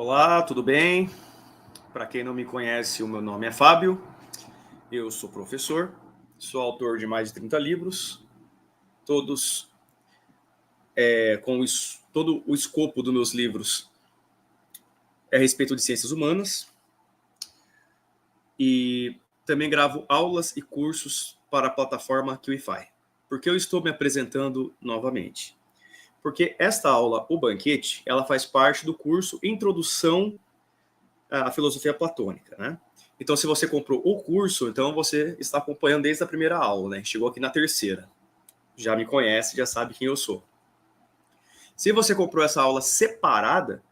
Olá, tudo bem? Para quem não me conhece, o meu nome é Fábio, eu sou professor, sou autor de mais de 30 livros, todos todo o escopo dos meus livros é a respeito de ciências humanas e também gravo aulas e cursos para a plataforma QIFI. Por que eu estou me apresentando novamente? Porque esta aula, o banquete, ela faz parte do curso Introdução à Filosofia Platônica, né? Então, se você comprou o curso, então você está acompanhando desde a primeira aula, né? Chegou aqui na terceira. Já me conhece, já sabe quem eu sou. Se você comprou essa aula separada,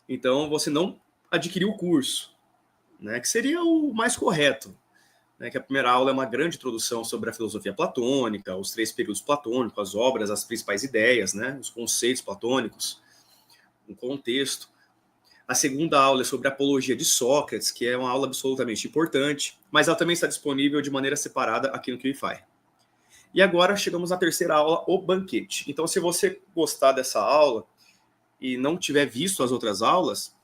então você não adquiriu o curso, né? Que seria o mais correto, né? Que a primeira aula é uma grande introdução sobre a filosofia platônica, os três períodos platônicos, as obras, as principais ideias, né? Os conceitos platônicos, o contexto. A segunda aula é sobre a apologia de Sócrates, que é uma aula absolutamente importante, mas ela também está disponível de maneira separada aqui no QIFI. E agora chegamos na terceira aula, o banquete. Então, se você gostar dessa aula e não tiver visto as outras aulas,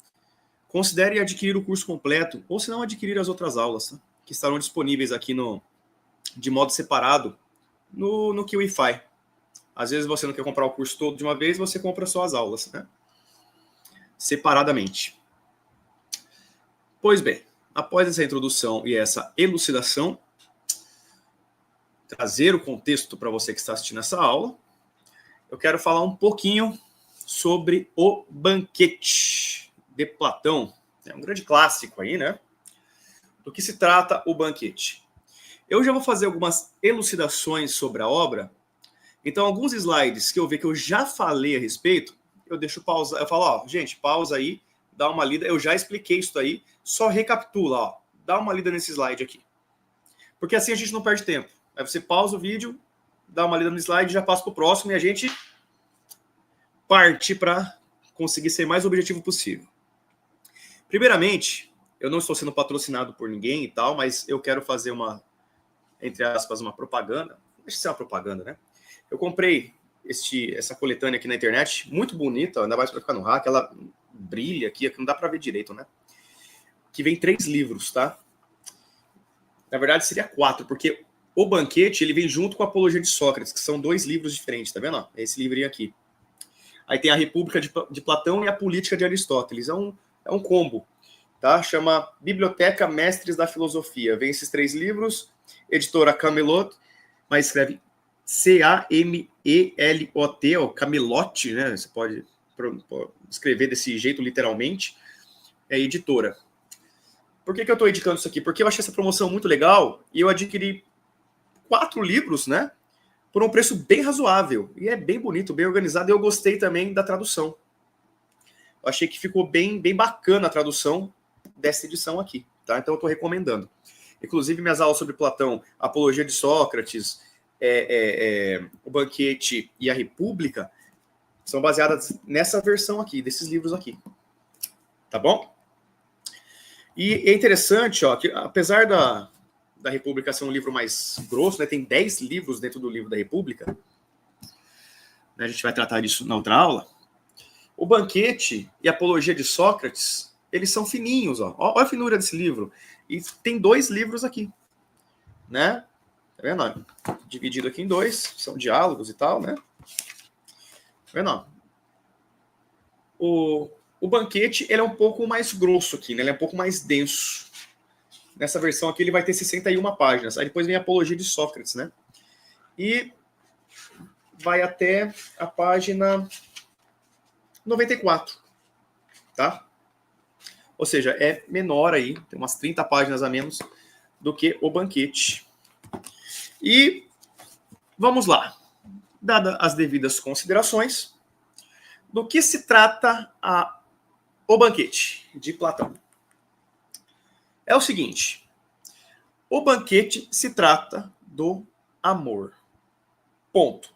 considere adquirir o curso completo, ou se não, adquirir as outras aulas, tá? Que estarão disponíveis aqui de modo separado no QIFI. Às vezes você não quer comprar o curso todo de uma vez, você compra só as aulas, né? Separadamente. Pois bem, após essa introdução e essa elucidação, trazer o contexto para você que está assistindo essa aula, eu quero falar um pouquinho sobre o banquete de Platão. É um grande clássico aí, né? Do que se trata o banquete. Eu já vou fazer algumas elucidações sobre a obra, então alguns slides que eu ver que eu já falei a respeito, eu deixo pausar, eu falo, ó, gente, pausa aí, dá uma lida, eu já expliquei isso aí, só recapitula, ó, dá uma lida nesse slide aqui. Porque assim a gente não perde tempo. Aí você pausa o vídeo, dá uma lida no slide, já passa para o próximo e a gente parte para conseguir ser mais objetivo possível. Primeiramente, eu não estou sendo patrocinado por ninguém e tal, mas eu quero fazer uma, entre aspas, uma propaganda. Deixa de ser uma propaganda, né? Eu comprei essa coletânea aqui na internet, muito bonita, ainda mais para ficar no rack, ela brilha aqui, não dá para ver direito, né? Que vem 3 livros, tá? Na verdade, seria 4, porque o banquete ele vem junto com a Apologia de Sócrates, que são 2 livros diferentes, tá vendo? Esse livrinho aqui. Aí tem a República de Platão e a Política de Aristóteles. É um combo, tá? Chama Biblioteca Mestres da Filosofia. Vem esses 3 livros, editora Camelot, mas escreve C-A-M-E-L-O-T, ó, Camelote, né? Você pode escrever desse jeito literalmente. É editora. Por que eu estou indicando isso aqui? Porque eu achei essa promoção muito legal e eu adquiri 4 livros, né? Por um preço bem razoável. E é bem bonito, bem organizado. E eu gostei também da tradução. Eu achei que ficou bem bacana a tradução dessa edição aqui, tá? Então eu estou recomendando. Inclusive, minhas aulas sobre Platão, Apologia de Sócrates, o Banquete e a República são baseadas nessa versão aqui, desses livros aqui. Tá bom? E é interessante, ó, que apesar da República ser um livro mais grosso, né, tem 10 livros dentro do livro da República, né, a gente vai tratar disso na outra aula, o Banquete e a Apologia de Sócrates, eles são fininhos, ó. Olha a finura desse livro. E tem 2 livros aqui, né? Tá vendo? Ó? Dividido aqui em 2, são diálogos e tal, né? Tá vendo? Ó? O Banquete, ele é um pouco mais grosso aqui, né? Ele é um pouco mais denso. Nessa versão aqui ele vai ter 61 páginas. Aí depois vem a Apologia de Sócrates, né? E vai até a página 94, tá? Ou seja, é menor aí, tem umas 30 páginas a menos do que o Banquete. E vamos lá. Dadas as devidas considerações, do que se trata o Banquete de Platão? É o seguinte, o banquete se trata do amor. Ponto.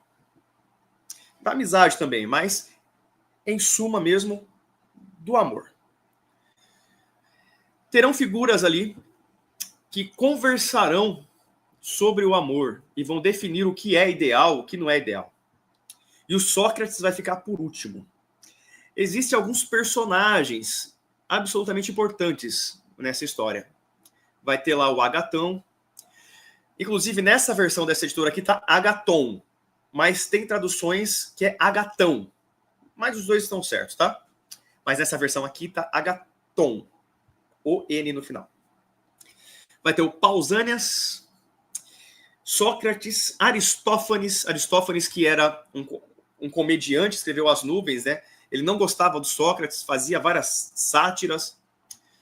Da amizade também, mas em suma mesmo do amor. Terão figuras ali que conversarão sobre o amor e vão definir o que é ideal, o que não é ideal. E o Sócrates vai ficar por último. existem alguns personagens absolutamente importantes nessa história. Vai ter lá o Agatão. Inclusive, nessa versão dessa editora aqui tá Agaton, mas tem traduções que é Agatão. Mas os dois estão certos, tá? Mas nessa versão aqui tá Agaton, o N no final. Vai ter o Pausanias, Sócrates, Aristófanes que era um comediante, escreveu As Nuvens, né? Ele não gostava do Sócrates, fazia várias sátiras,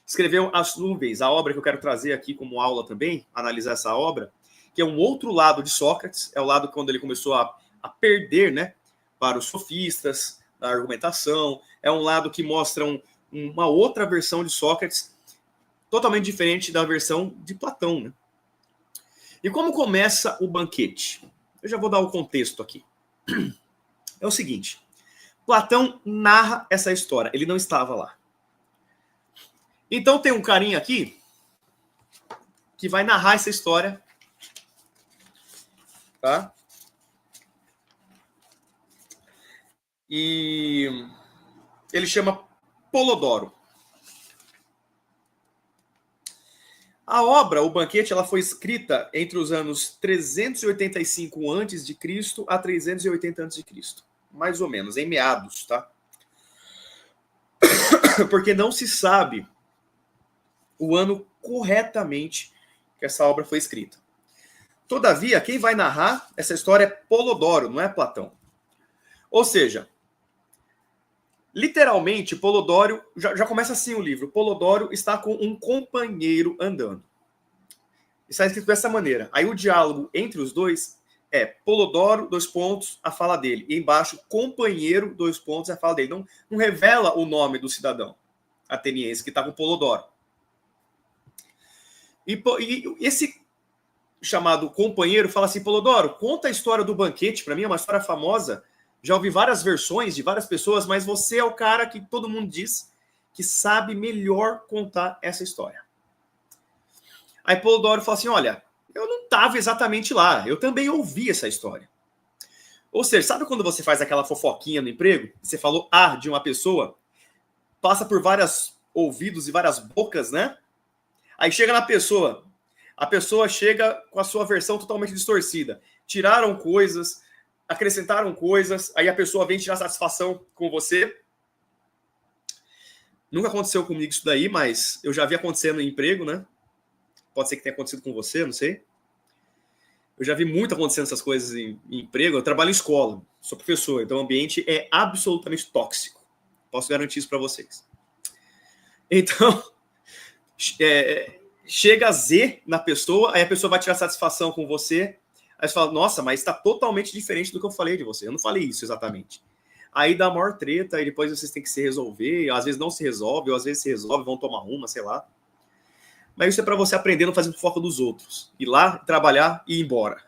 escreveu As Nuvens, a obra que eu quero trazer aqui como aula também, analisar essa obra, que é um outro lado de Sócrates, é o lado quando ele começou a perder, né, para os sofistas, na argumentação, é um lado que mostra uma outra versão de Sócrates, totalmente diferente da versão de Platão, né? E como começa o banquete? Eu já vou dar o contexto aqui. É o seguinte, Platão narra essa história, ele não estava lá. Então tem um carinha aqui que vai narrar essa história, tá? E ele chama Polodoro. A obra, o banquete, ela foi escrita entre os anos 385 a.C. a 380 a.C. Mais ou menos, em meados, tá? Porque não se sabe o ano corretamente que essa obra foi escrita. Todavia, quem vai narrar essa história é Polodoro, não é Platão. Ou seja, literalmente, Polodoro, já começa assim o livro, Polodoro está com um companheiro andando. Está escrito dessa maneira. Aí o diálogo entre os dois é Polodoro, dois pontos, a fala dele. E embaixo, companheiro, dois pontos, a fala dele. Não revela o nome do cidadão ateniense que está com Polodoro. E esse chamado companheiro fala assim, Polodoro, conta a história do banquete, para mim é uma história famosa, já ouvi várias versões de várias pessoas, mas você é o cara que todo mundo diz que sabe melhor contar essa história. Aí Polodoro fala assim, olha, eu não estava exatamente lá, eu também ouvi essa história. Ou seja, sabe quando você faz aquela fofoquinha no emprego, você falou de uma pessoa, passa por vários ouvidos e várias bocas, né? Aí chega na pessoa, a pessoa chega com a sua versão totalmente distorcida. Tiraram coisas, acrescentaram coisas, aí a pessoa vem tirar satisfação com você. Nunca aconteceu comigo isso daí, mas eu já vi acontecendo no emprego, né? Pode ser que tenha acontecido com você, não sei. Eu já vi muito acontecendo essas coisas em emprego. Eu trabalho em escola, sou professor, então o ambiente é absolutamente tóxico. Posso garantir isso para vocês. Então, chega a Z na pessoa, aí a pessoa vai tirar satisfação com você, aí você fala, nossa, mas está totalmente diferente do que eu falei de você. Eu não falei isso exatamente. Aí dá a maior treta, e depois vocês têm que se resolver, às vezes não se resolve, ou às vezes se resolve, vão tomar uma, sei lá. Mas isso é para você aprender a não fazer fofoca dos outros. Ir lá, trabalhar e ir embora.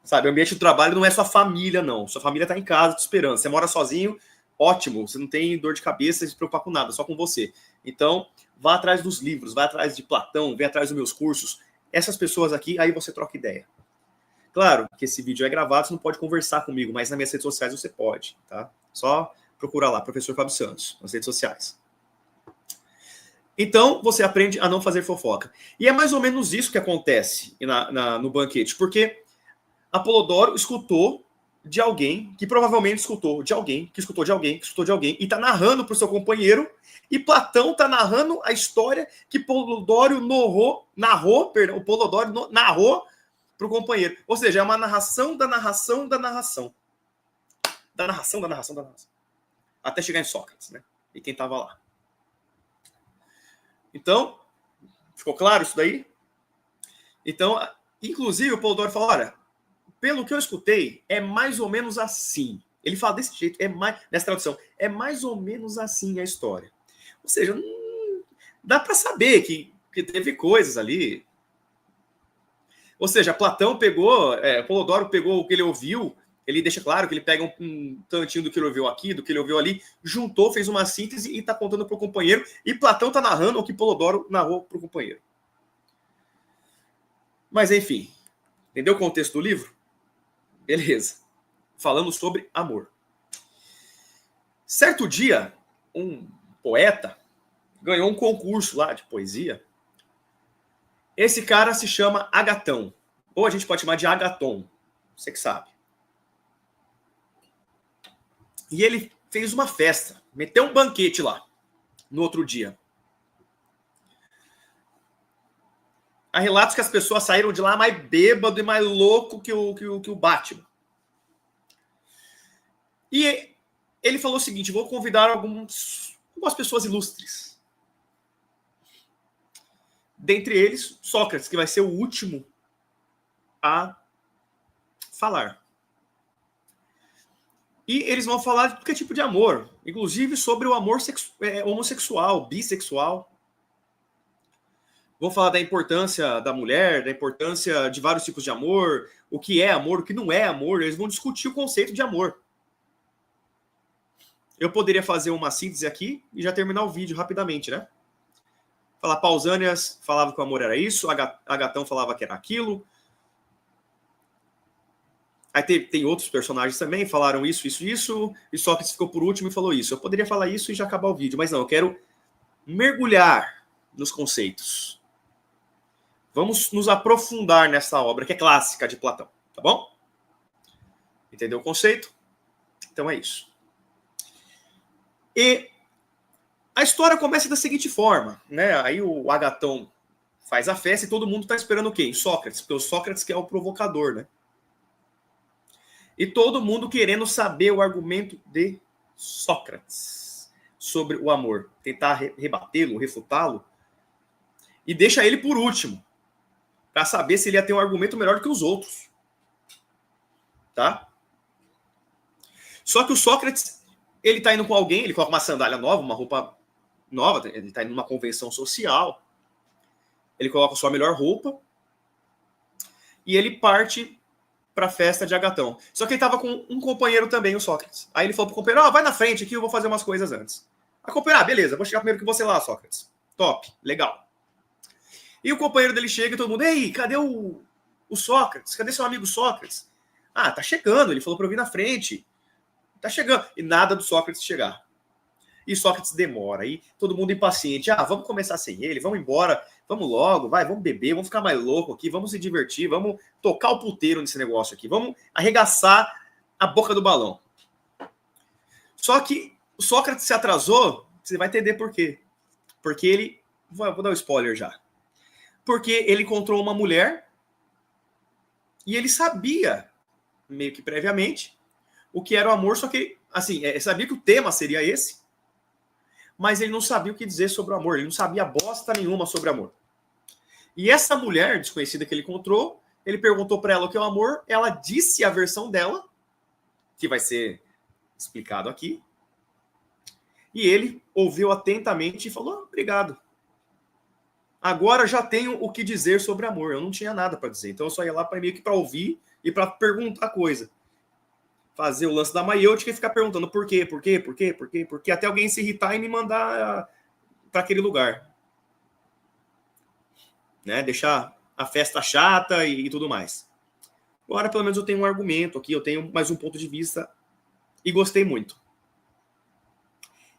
Sabe, o ambiente do trabalho não é sua família, não. Sua família está em casa te esperando. Você mora sozinho, ótimo. Você não tem dor de cabeça e se preocupar com nada, só com você. Então, vá atrás dos livros, vá atrás de Platão, vá atrás dos meus cursos. Essas pessoas aqui, aí você troca ideia. Claro que esse vídeo é gravado, você não pode conversar comigo, mas nas minhas redes sociais você pode, tá? Só procurar lá, Professor Fábio Santos, nas redes sociais. Então, você aprende a não fazer fofoca. E é mais ou menos isso que acontece no banquete, porque Apolodoro escutou de alguém, que provavelmente escutou de alguém, que escutou de alguém, que escutou de alguém, e está narrando para o seu companheiro, e Platão está narrando a história que Polodoro narrou para o companheiro. Ou seja, é uma narração da narração da narração. Da narração da narração da narração. Até chegar em Sócrates, né? E quem estava lá. Então, ficou claro isso daí? Então, inclusive, o Polodoro fala, olha, pelo que eu escutei, é mais ou menos assim. Ele fala desse jeito, nessa tradução, é mais ou menos assim a história. Ou seja, dá para saber que teve coisas ali. Ou seja, Platão Polodoro pegou o que ele ouviu, ele deixa claro que ele pega um tantinho do que ele ouviu aqui, do que ele ouviu ali, juntou, fez uma síntese e está contando para o companheiro, e Platão está narrando o que Polodoro narrou para o companheiro. Mas, enfim, entendeu o contexto do livro? Beleza. Falando sobre amor. Certo dia, um poeta ganhou um concurso lá de poesia. Esse cara se chama Agatão. Ou a gente pode chamar de Agaton. Você que sabe. E ele fez uma festa. Meteu um banquete lá. No outro dia. Há relatos que as pessoas saíram de lá mais bêbado e mais louco que o Batman. E ele falou o seguinte: vou convidar algumas pessoas ilustres. Dentre eles, Sócrates, que vai ser o último a falar. E eles vão falar de que tipo de amor, inclusive sobre o amor homossexual, bissexual. Vão falar da importância da mulher, da importância de vários tipos de amor, o que é amor, o que não é amor. Eles vão discutir o conceito de amor. Eu poderia fazer uma síntese aqui e já terminar o vídeo rapidamente, né? Falar, Pausanias falava que o amor era isso, Agatão falava que era aquilo. Aí tem outros personagens também, falaram isso, e Sócrates ficou por último e falou isso. Eu poderia falar isso e já acabar o vídeo, mas não, eu quero mergulhar nos conceitos. Vamos nos aprofundar nessa obra que é clássica de Platão, tá bom? Entendeu o conceito? Então é isso. E a história começa da seguinte forma, né? Aí o Agatão faz a festa e todo mundo está esperando o quê? Sócrates, porque o Sócrates que é o provocador, né? E todo mundo querendo saber o argumento de Sócrates sobre o amor. Tentar rebatê-lo, refutá-lo. E deixa ele por último. Para saber se ele ia ter um argumento melhor do que os outros. Tá? Só que o Sócrates, ele tá indo com alguém, ele coloca uma sandália nova, uma roupa nova, ele tá indo numa convenção social. Ele coloca sua melhor roupa. E ele parte para a festa de Agatão. Só que ele estava com um companheiro também, o Sócrates. Aí ele falou pro companheiro, vai na frente aqui, eu vou fazer umas coisas antes. A companheiro, beleza, vou chegar primeiro que você lá, Sócrates. Top, legal. E o companheiro dele chega e todo mundo, ei, cadê o Sócrates? Cadê seu amigo Sócrates? Ah, tá chegando, ele falou para eu vir na frente. Tá chegando. E nada do Sócrates chegar. E Sócrates demora. E todo mundo impaciente. Vamos começar sem ele, vamos embora. Vamos logo, vamos beber, vamos ficar mais louco aqui, vamos se divertir, vamos tocar o puteiro nesse negócio aqui, vamos arregaçar a boca do balão. Só que o Sócrates se atrasou, você vai entender por quê. Porque ele, vou dar um spoiler já, porque ele encontrou uma mulher e ele sabia, meio que previamente, o que era o amor, só que, assim, sabia que o tema seria esse, mas ele não sabia o que dizer sobre o amor, ele não sabia bosta nenhuma sobre amor. E essa mulher desconhecida que ele encontrou, ele perguntou para ela o que é o amor, ela disse a versão dela, que vai ser explicado aqui, e ele ouviu atentamente e falou, obrigado. Agora já tenho o que dizer sobre amor, eu não tinha nada para dizer, então eu só ia lá para meio que para ouvir e para perguntar coisa. Fazer o lance da maiêutica e ficar perguntando por quê, até alguém se irritar e me mandar para aquele lugar. Né? Deixar a festa chata e tudo mais. Agora, pelo menos, eu tenho um argumento aqui, eu tenho mais um ponto de vista e gostei muito.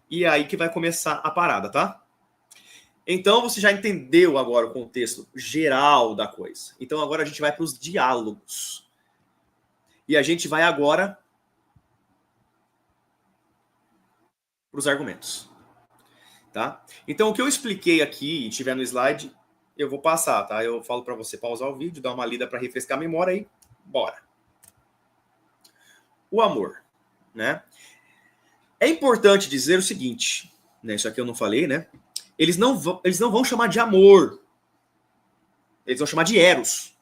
E é aí que vai começar a parada, tá? Então, você já entendeu agora o contexto geral da coisa. Então, agora a gente vai para os diálogos. E a gente vai agora para os argumentos. Tá? Então, o que eu expliquei aqui e tiver no slide, eu vou passar, tá? Eu falo para você pausar o vídeo, dar uma lida para refrescar a memória e bora. O amor, né? É importante dizer o seguinte, né? Isso aqui eu não falei, né? Eles não vão chamar de amor. Eles vão chamar de eros.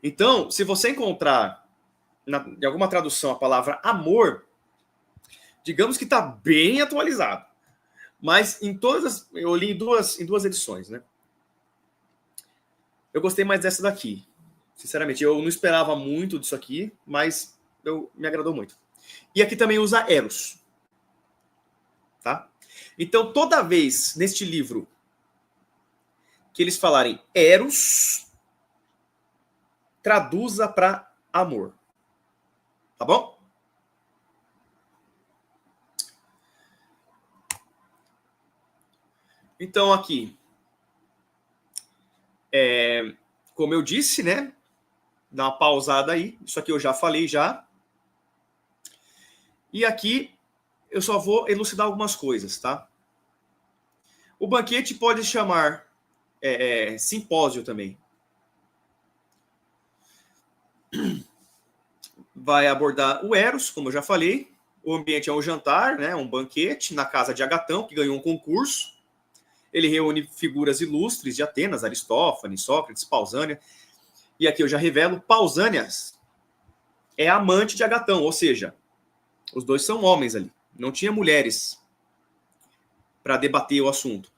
Então, se você encontrar em alguma tradução a palavra amor, digamos que está bem atualizado. Mas em todas eu li em duas edições, né? Eu gostei mais dessa daqui. Sinceramente, eu não esperava muito disso aqui, mas me agradou muito. E aqui também usa eros. Tá? Então, toda vez neste livro que eles falarem eros, traduza para amor. Tá bom? Então, aqui, como eu disse, né? Dá uma pausada aí. Isso aqui eu já falei já. E aqui eu só vou elucidar algumas coisas, tá? O banquete pode chamar simpósio também. Vai abordar o Eros, como eu já falei. O ambiente é um jantar, né? Um banquete na casa de Agatão, que ganhou um concurso. Ele reúne figuras ilustres de Atenas, Aristófanes, Sócrates, Pausânia. E aqui eu já revelo, Pausânias é amante de Agatão, ou seja, os dois são homens ali. Não tinha mulheres para debater o assunto.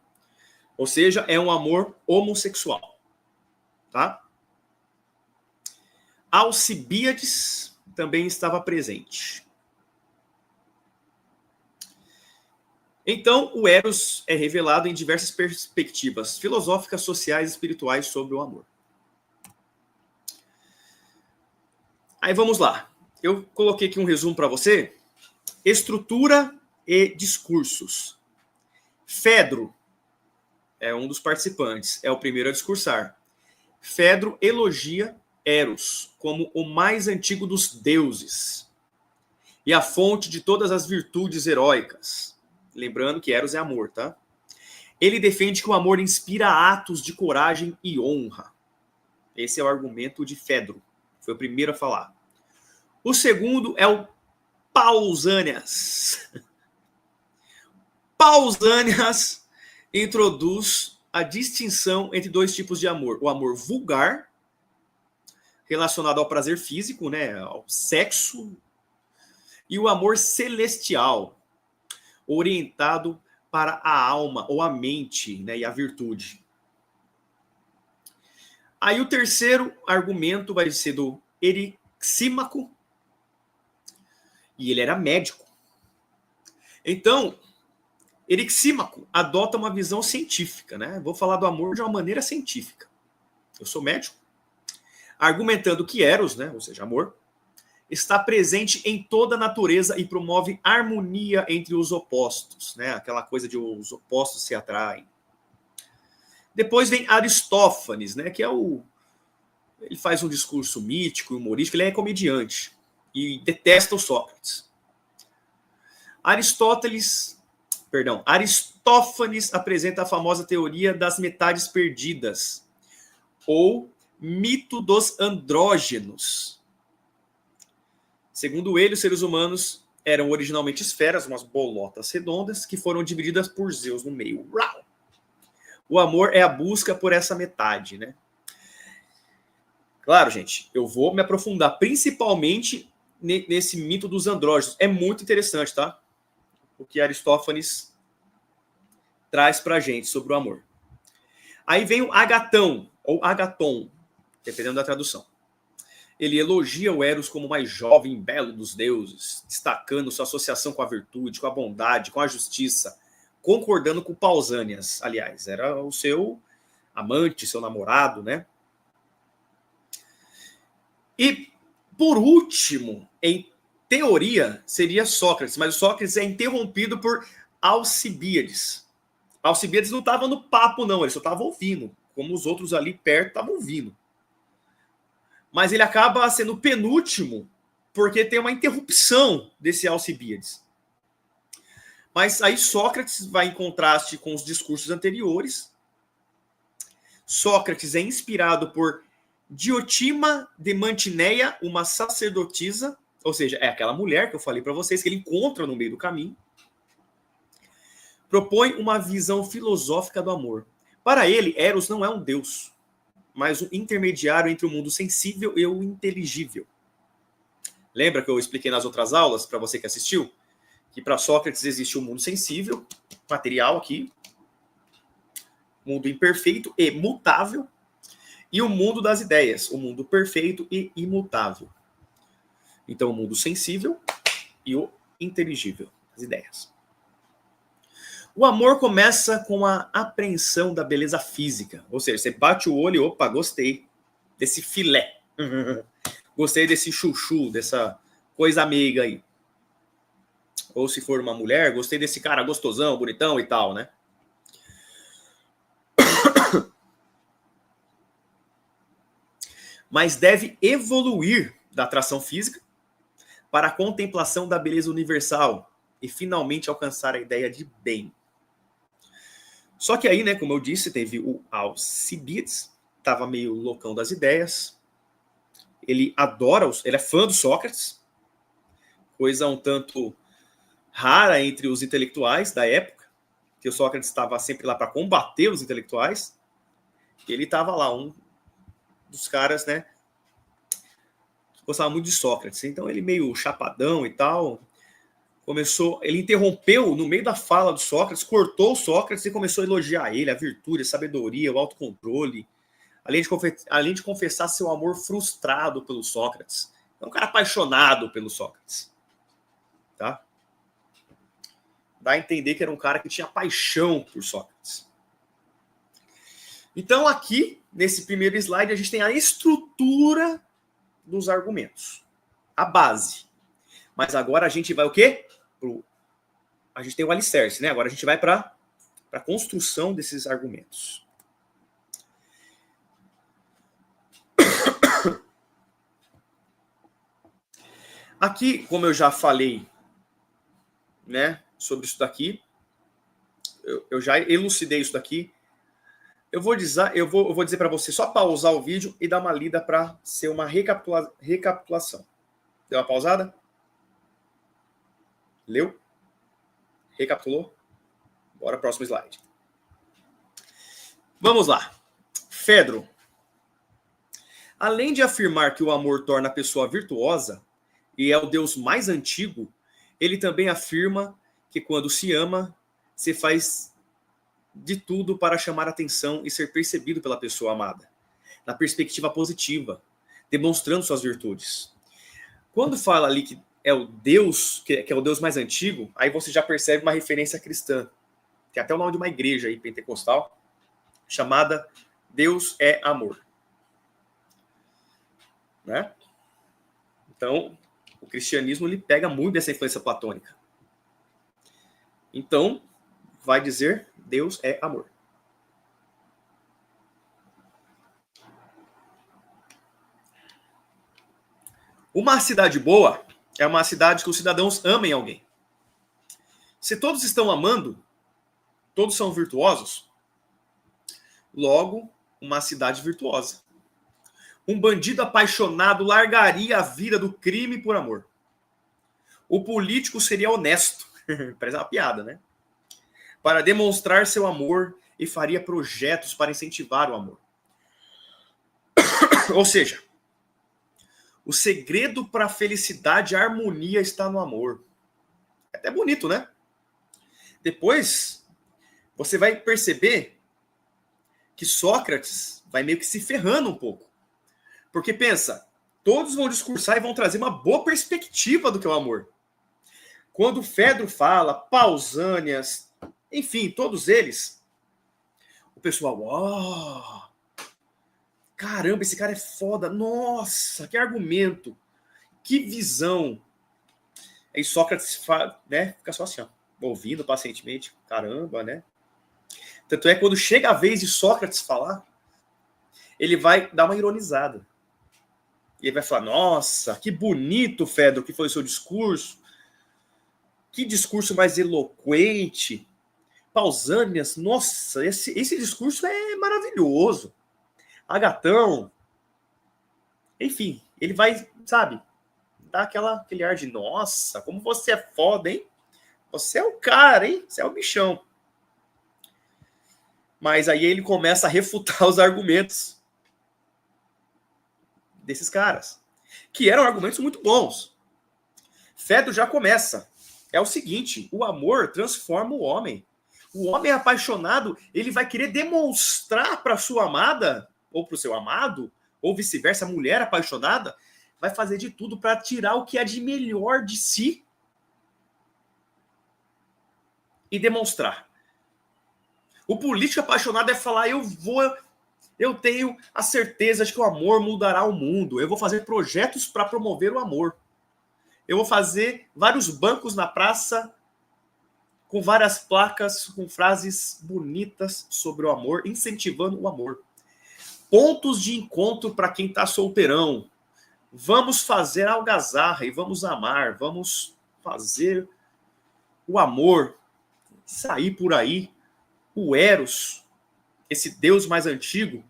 Ou seja, é um amor homossexual. Tá? Alcibíades também estava presente. Então, o Eros é revelado em diversas perspectivas filosóficas, sociais e espirituais sobre o amor. Aí vamos lá. Eu coloquei aqui um resumo para você. Estrutura e discursos. Fedro é um dos participantes, é o primeiro a discursar. Fedro elogia Eros como o mais antigo dos deuses e a fonte de todas as virtudes heróicas. Lembrando que Eros é amor, tá? Ele defende que o amor inspira atos de coragem e honra. Esse é o argumento de Fedro. Foi o primeiro a falar. O segundo é o Pausânias. Pausânias introduz a distinção entre dois tipos de amor. O amor vulgar, relacionado ao prazer físico, né, ao sexo, e o amor celestial, orientado para a alma ou a mente, né, e a virtude. Aí o terceiro argumento vai ser do Erixímaco, e ele era médico. Então, Erixímaco adota uma visão científica, né? Vou falar do amor de uma maneira científica. Eu sou médico, argumentando que Eros, né, ou seja, amor, está presente em toda a natureza e promove harmonia entre os opostos, né? Aquela coisa de os opostos se atraem. Depois vem Aristófanes, né, que é ele faz um discurso mítico, humorístico, ele é comediante e detesta o Sócrates. Aristófanes apresenta a famosa teoria das metades perdidas, ou mito dos andrógenos. Segundo ele, os seres humanos eram originalmente esferas, umas bolotas redondas, que foram divididas por Zeus no meio. O amor é a busca por essa metade, né? Claro, gente, eu vou me aprofundar principalmente nesse mito dos andrógenos. É muito interessante, tá? O que Aristófanes traz pra gente sobre o amor. Aí vem o Agatão, ou Agaton, dependendo da tradução. Ele elogia o Eros como o mais jovem e belo dos deuses, destacando sua associação com a virtude, com a bondade, com a justiça, concordando com Pausânias, aliás, era o seu amante, seu namorado, né? E, por último, em teoria, seria Sócrates, mas o Sócrates é interrompido por Alcibíades. Alcibíades não estava no papo, não, ele só estava ouvindo, como os outros ali perto estavam ouvindo. Mas ele acaba sendo o penúltimo, porque tem uma interrupção desse Alcibíades. Mas aí Sócrates vai em contraste com os discursos anteriores. Sócrates é inspirado por Diotima de Mantineia, uma sacerdotisa, ou seja, é aquela mulher que eu falei para vocês, que ele encontra no meio do caminho. Propõe uma visão filosófica do amor. Para ele, Eros não é um deus, mas um intermediário entre o mundo sensível e o inteligível. Lembra que eu expliquei nas outras aulas, para você que assistiu, que para Sócrates existe o mundo sensível, material aqui, mundo imperfeito e mutável, e o mundo das ideias, o mundo perfeito e imutável. Então, o mundo sensível e o inteligível, as ideias. O amor começa com a apreensão da beleza física. Ou seja, você bate o olho e, opa, gostei desse filé. Gostei desse chuchu, dessa coisa meiga aí. Ou se for uma mulher, gostei desse cara gostosão, bonitão e tal, né? mas deve evoluir da atração física para a contemplação da beleza universal e finalmente alcançar a ideia de bem. Só que aí, né, como eu disse, teve o Alcibiades, estava meio loucão das ideias. Ele é fã do Sócrates, coisa um tanto rara entre os intelectuais da época, que o Sócrates estava sempre lá para combater os intelectuais. E ele estava lá, um dos caras, né, que gostava muito de Sócrates. Então ele meio chapadão e tal, ele interrompeu no meio da fala do Sócrates, cortou o Sócrates e começou a elogiar ele, a virtude, a sabedoria, o autocontrole, além de confessar seu amor frustrado pelo Sócrates. É um cara apaixonado pelo Sócrates. Tá? Dá a entender que era um cara que tinha paixão por Sócrates. Então aqui, nesse primeiro slide, a gente tem a estrutura dos argumentos. A base. Mas agora a gente vai o quê? A gente tem o alicerce, né? Agora a gente vai para a construção desses argumentos. Aqui, como eu já falei, né, sobre isso daqui, eu já elucidei isso daqui. Eu vou dizer para você só pausar o vídeo e dar uma lida para ser uma recapitulação. Deu uma pausada? Leu? Recapitulou? Bora, próximo slide. Vamos lá. Fedro. Além de afirmar que o amor torna a pessoa virtuosa e é o Deus mais antigo, ele também afirma que quando se ama, se faz de tudo para chamar atenção e ser percebido pela pessoa amada, na perspectiva positiva, demonstrando suas virtudes. Quando fala ali que é o Deus, que é o Deus mais antigo, aí você já percebe uma referência cristã. Tem até o nome de uma igreja aí, pentecostal, chamada Deus é Amor. Né? Então, o cristianismo ele pega muito dessa influência platônica. Então, vai dizer Deus é amor. Uma cidade boa é uma cidade que os cidadãos amem alguém. Se todos estão amando, todos são virtuosos, logo, uma cidade virtuosa. Um bandido apaixonado largaria a vida do crime por amor. O político seria honesto, parece uma piada, né? Para demonstrar seu amor e faria projetos para incentivar o amor. Ou seja, o segredo para a felicidade e a harmonia está no amor. É até bonito, né? Depois, você vai perceber que Sócrates vai meio que se ferrando um pouco. Porque pensa, todos vão discursar e vão trazer uma boa perspectiva do que é o amor. Quando Fedro fala, Pausânias, enfim, todos eles, o pessoal, caramba, esse cara é foda, nossa, que argumento, que visão. Aí Sócrates né, fica só assim, ó, ouvindo pacientemente, caramba, né? Tanto é que quando chega a vez de Sócrates falar, ele vai dar uma ironizada. E ele vai falar, nossa, que bonito, Fedro, que foi o seu discurso. Que discurso mais eloquente. Pausânias, nossa, esse discurso é maravilhoso. Agatão. Enfim, ele vai, sabe, dar aquele ar de, nossa, como você é foda, hein? Você é o cara, hein? Você é o bichão. Mas aí ele começa a refutar os argumentos desses caras, que eram argumentos muito bons. Fedro já começa. É o seguinte, o amor transforma o homem. O homem apaixonado, ele vai querer demonstrar para sua amada, ou para o seu amado, ou vice-versa, a mulher apaixonada, vai fazer de tudo para tirar o que é de melhor de si e demonstrar. O político apaixonado é falar, eu tenho a certeza de que o amor mudará o mundo. Eu vou fazer projetos para promover o amor. Eu vou fazer vários bancos na praça com várias placas, com frases bonitas sobre o amor, incentivando o amor. pontos de encontro para quem está solteirão. Vamos fazer algazarra e vamos amar, vamos fazer o amor, sair por aí, o Eros, esse Deus mais antigo,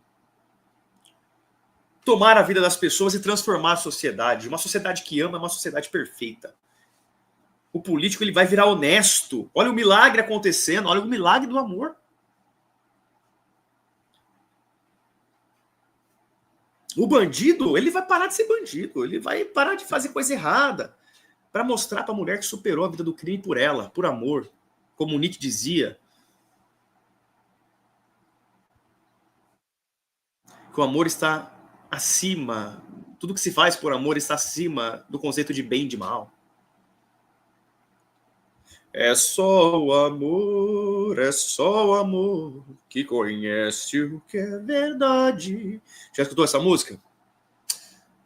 tomar a vida das pessoas e transformar a sociedade. Uma sociedade que ama é uma sociedade perfeita. O político ele vai virar honesto. Olha o milagre acontecendo, olha o milagre do amor. O bandido, ele vai parar de ser bandido, ele vai parar de fazer coisa errada para mostrar para a mulher que superou a vida do crime por ela, por amor, como Nietzsche dizia. Que o amor está acima, tudo que se faz por amor está acima do conceito de bem e de mal. É só o amor que conhece o que é verdade. Já escutou essa música?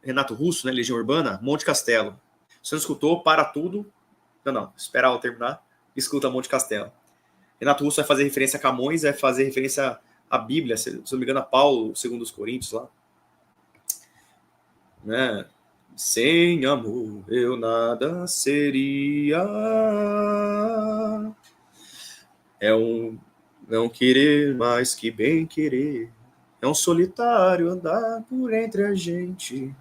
Renato Russo, né? Legião Urbana, Monte Castelo. Se não escutou, para tudo. Não, esperar eu terminar. Escuta Monte Castelo. Renato Russo vai fazer referência a Camões, vai fazer referência à Bíblia, se não me engano, a Paulo, segundo os Coríntios lá. Né? Sem amor eu nada seria. É um não querer mais que bem querer. É um solitário andar por entre a gente.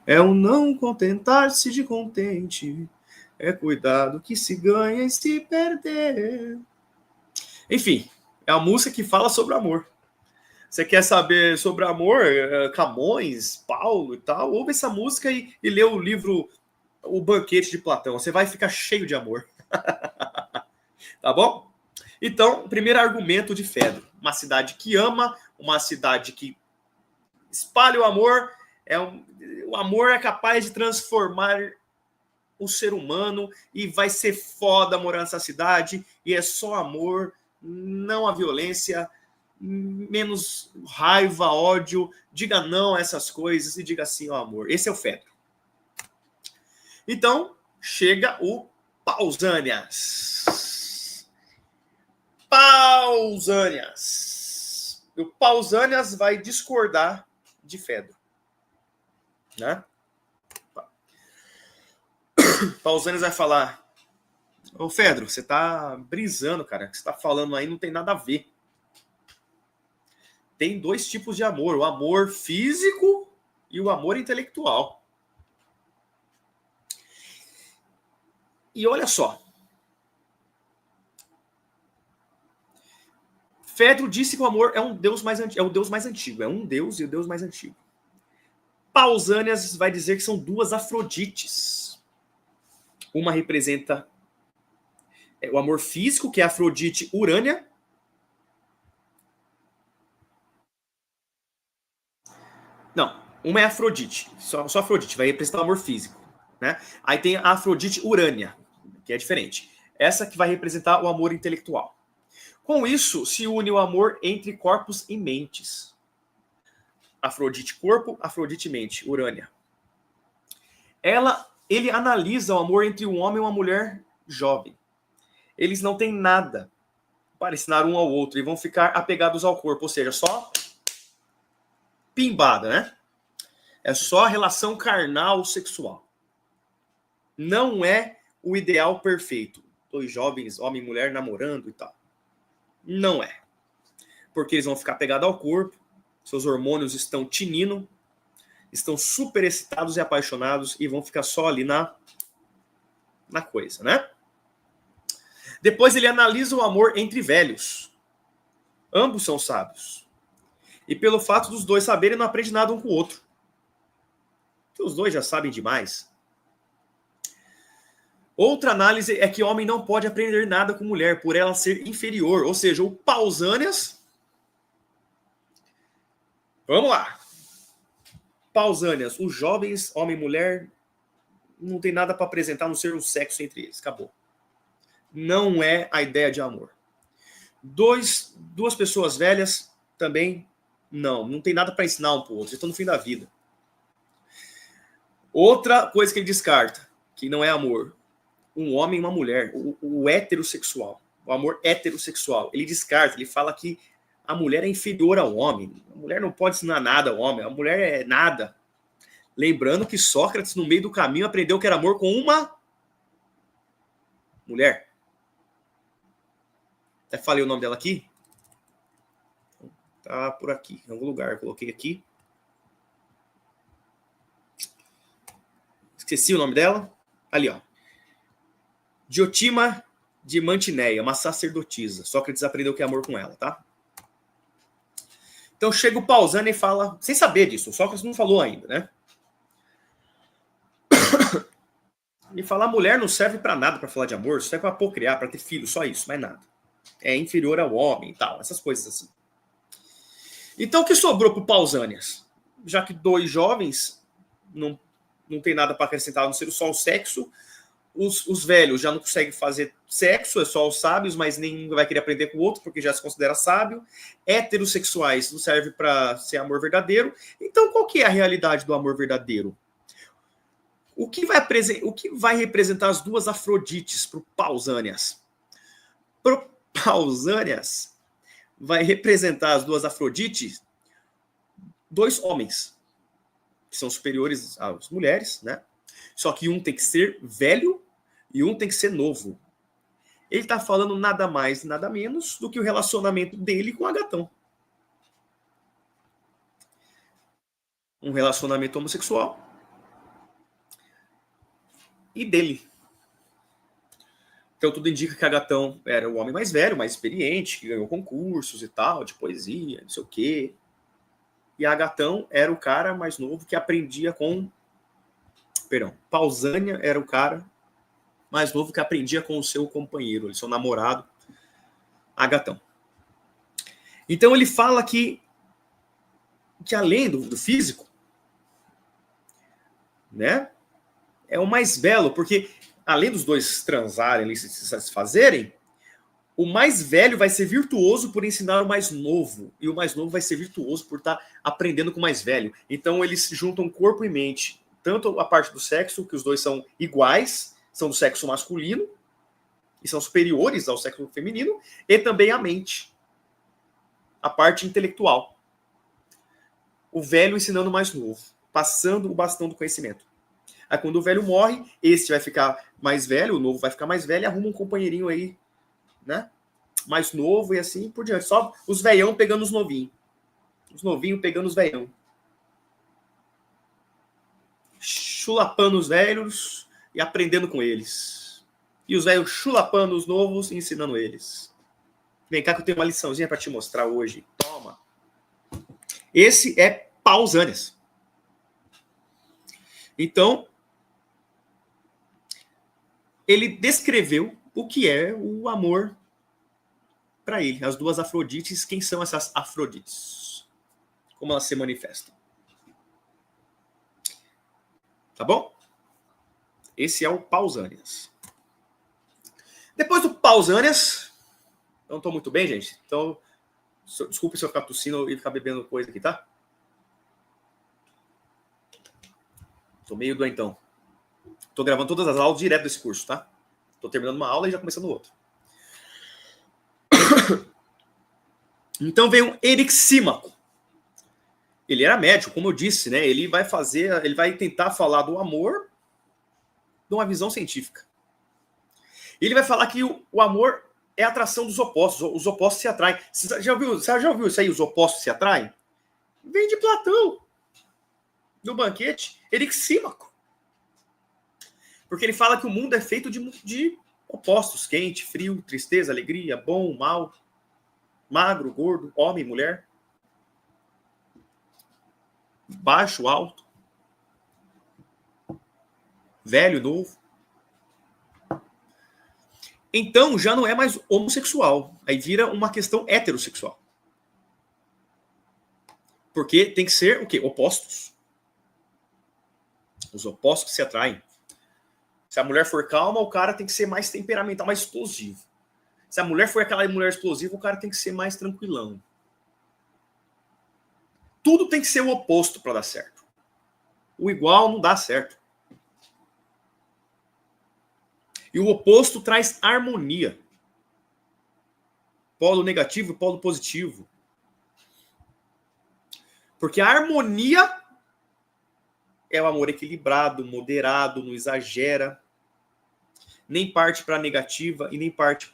É um não contentar-se de contente. É cuidado que se ganha e se perder. Enfim, é a música que fala sobre amor. Você quer saber sobre amor, Camões, Paulo e tal? Ouve essa música e lê o livro O Banquete de Platão. Você vai ficar cheio de amor. Tá bom? Então, primeiro argumento de Fedro. Uma cidade que ama, uma cidade que espalha o amor. O amor é capaz de transformar o ser humano e vai ser foda morar nessa cidade. E é só amor, não a violência, menos raiva, ódio. Diga não a essas coisas e diga sim ao amor. Esse é o Fedro. Então, chega o Pausanias. O Pausanias vai discordar de Fedro. Né? Pausanias vai falar: ô Fedro, você tá brisando, cara. O que você tá falando aí não tem nada a ver. Tem dois tipos de amor: o amor físico e o amor intelectual. E olha só. Fedro disse que o amor é um Deus mais antigo, é o Deus mais antigo, é um Deus e o Deus mais antigo. Pausanias vai dizer que são duas Afrodites. Uma representa o amor físico, que é a Afrodite Urânia. Não, uma é Afrodite, só Afrodite, vai representar o amor físico. Né? Aí tem a Afrodite Urânia, que é diferente. Essa que vai representar o amor intelectual. Com isso, se une o amor entre corpos e mentes. Afrodite corpo, Afrodite mente, Urânia. Ele analisa o amor entre um homem e uma mulher jovem. Eles não têm nada para ensinar um ao outro e vão ficar apegados ao corpo, ou seja, só pimbada, né? É só relação carnal sexual. Não é o ideal perfeito. Dois jovens, homem e mulher, namorando e tal. Não é. Porque eles vão ficar apegados ao corpo, seus hormônios estão tinindo, estão super excitados e apaixonados e vão ficar só ali na coisa, né? Depois ele analisa o amor entre velhos. Ambos são sábios. E pelo fato dos dois saberem, não aprende nada um com o outro. Porque os dois já sabem demais. Outra análise é que o homem não pode aprender nada com mulher, por ela ser inferior. Ou seja, o Pausanias... Vamos lá. Pausanias, os jovens, homem e mulher, não tem nada para apresentar, a não ser um sexo entre eles. Acabou. Não é a ideia de amor. Duas pessoas velhas também não tem nada para ensinar um para o outro. Já estão no fim da vida. Outra coisa que ele descarta, que não é amor. Um homem e uma mulher, o heterossexual, o amor heterossexual. Ele descarta, ele fala que a mulher é inferior ao homem. A mulher não pode ensinar nada ao homem. A mulher é nada. Lembrando que Sócrates, no meio do caminho, aprendeu que era amor com uma mulher. Até falei o nome dela aqui. Tá por aqui, em algum lugar. Eu coloquei aqui. Esqueci o nome dela. Ali, ó. Diotima de Mantineia, uma sacerdotisa. Sócrates aprendeu que é amor com ela, tá? Então chega o Pausânia e fala, sem saber disso, o Sócrates não falou ainda, né? Ele fala, a mulher não serve para nada para falar de amor, serve para procriar, para ter filho, só isso, mais nada. É inferior ao homem e tal, essas coisas assim. Então o que sobrou pro Pausânias? Já que dois jovens não tem nada para acrescentar, a não ser só o sexo, os velhos já não conseguem fazer sexo, é só os sábios, mas nenhum vai querer aprender com o outro, porque já se considera sábio. Heterossexuais não serve para ser amor verdadeiro. Então, qual que é a realidade do amor verdadeiro? O que vai representar as duas Afrodites para o Pausânias? Para o Pausânias, vai representar as duas Afrodites dois homens, que são superiores às mulheres, né? Só que um tem que ser velho e um tem que ser novo. Ele está falando nada mais, nada menos do que o relacionamento dele com Agatão. Um relacionamento homossexual. E dele. Então tudo indica que Agatão era o homem mais velho, mais experiente, que ganhou concursos e tal, de poesia, não sei o quê. E Agatão era o cara mais novo que aprendia com... Pausânia era o cara mais novo que aprendia com o seu companheiro, seu namorado, Agatão. Então ele fala que além do físico, né, é o mais belo, porque além dos dois transarem, se satisfazerem, o mais velho vai ser virtuoso por ensinar o mais novo, e o mais novo vai ser virtuoso por estar aprendendo com o mais velho. Então eles juntam corpo e mente, tanto a parte do sexo, que os dois são iguais, são do sexo masculino, e são superiores ao sexo feminino, e também a mente, a parte intelectual. O velho ensinando o mais novo, passando o bastão do conhecimento. Aí quando o velho morre, esse vai ficar mais velho, o novo vai ficar mais velho, e arruma um companheirinho aí, né? Mais novo e assim por diante. Só os velhão pegando os novinhos. Os novinhos pegando os velhão. Chulapando os velhos e aprendendo com eles. E os velhos chulapando os novos e ensinando eles. Vem cá que eu tenho uma liçãozinha para te mostrar hoje. Toma. Esse é Pausânias. Então, ele descreveu o que é o amor para ele. As duas Afrodites, quem são essas Afrodites? Como elas se manifestam? Tá bom? Esse é o Pausânias. Depois do Pausânias, não estou muito bem, gente. Então, desculpe se eu ficar tossindo e ficar bebendo coisa aqui, tá? Tô meio doentão. Tô gravando todas as aulas direto desse curso, tá? Tô terminando uma aula e já começando outra. Então vem um Erixímaco. Ele era médico, como eu disse, né? Ele vai tentar falar do amor de uma visão científica. Ele vai falar que o amor é a atração dos opostos. Os opostos se atraem. Você já ouviu isso aí? Os opostos se atraem? Vem de Platão. No banquete, Erixímaco. Porque ele fala que o mundo é feito de opostos. Quente, frio, tristeza, alegria, bom, mal, magro, gordo, homem, mulher. Baixo, alto. Velho, novo. Então já não é mais homossexual. Aí vira uma questão heterossexual. Porque tem que ser o quê? Opostos. Os opostos se atraem. Se a mulher for calma, o cara tem que ser mais temperamental, mais explosivo. Se a mulher for aquela mulher explosiva, o cara tem que ser mais tranquilão. Tudo tem que ser o oposto para dar certo. O igual não dá certo. E o oposto traz harmonia. Polo negativo e polo positivo. Porque a harmonia é o amor equilibrado, moderado, não exagera, nem parte para negativa e nem parte,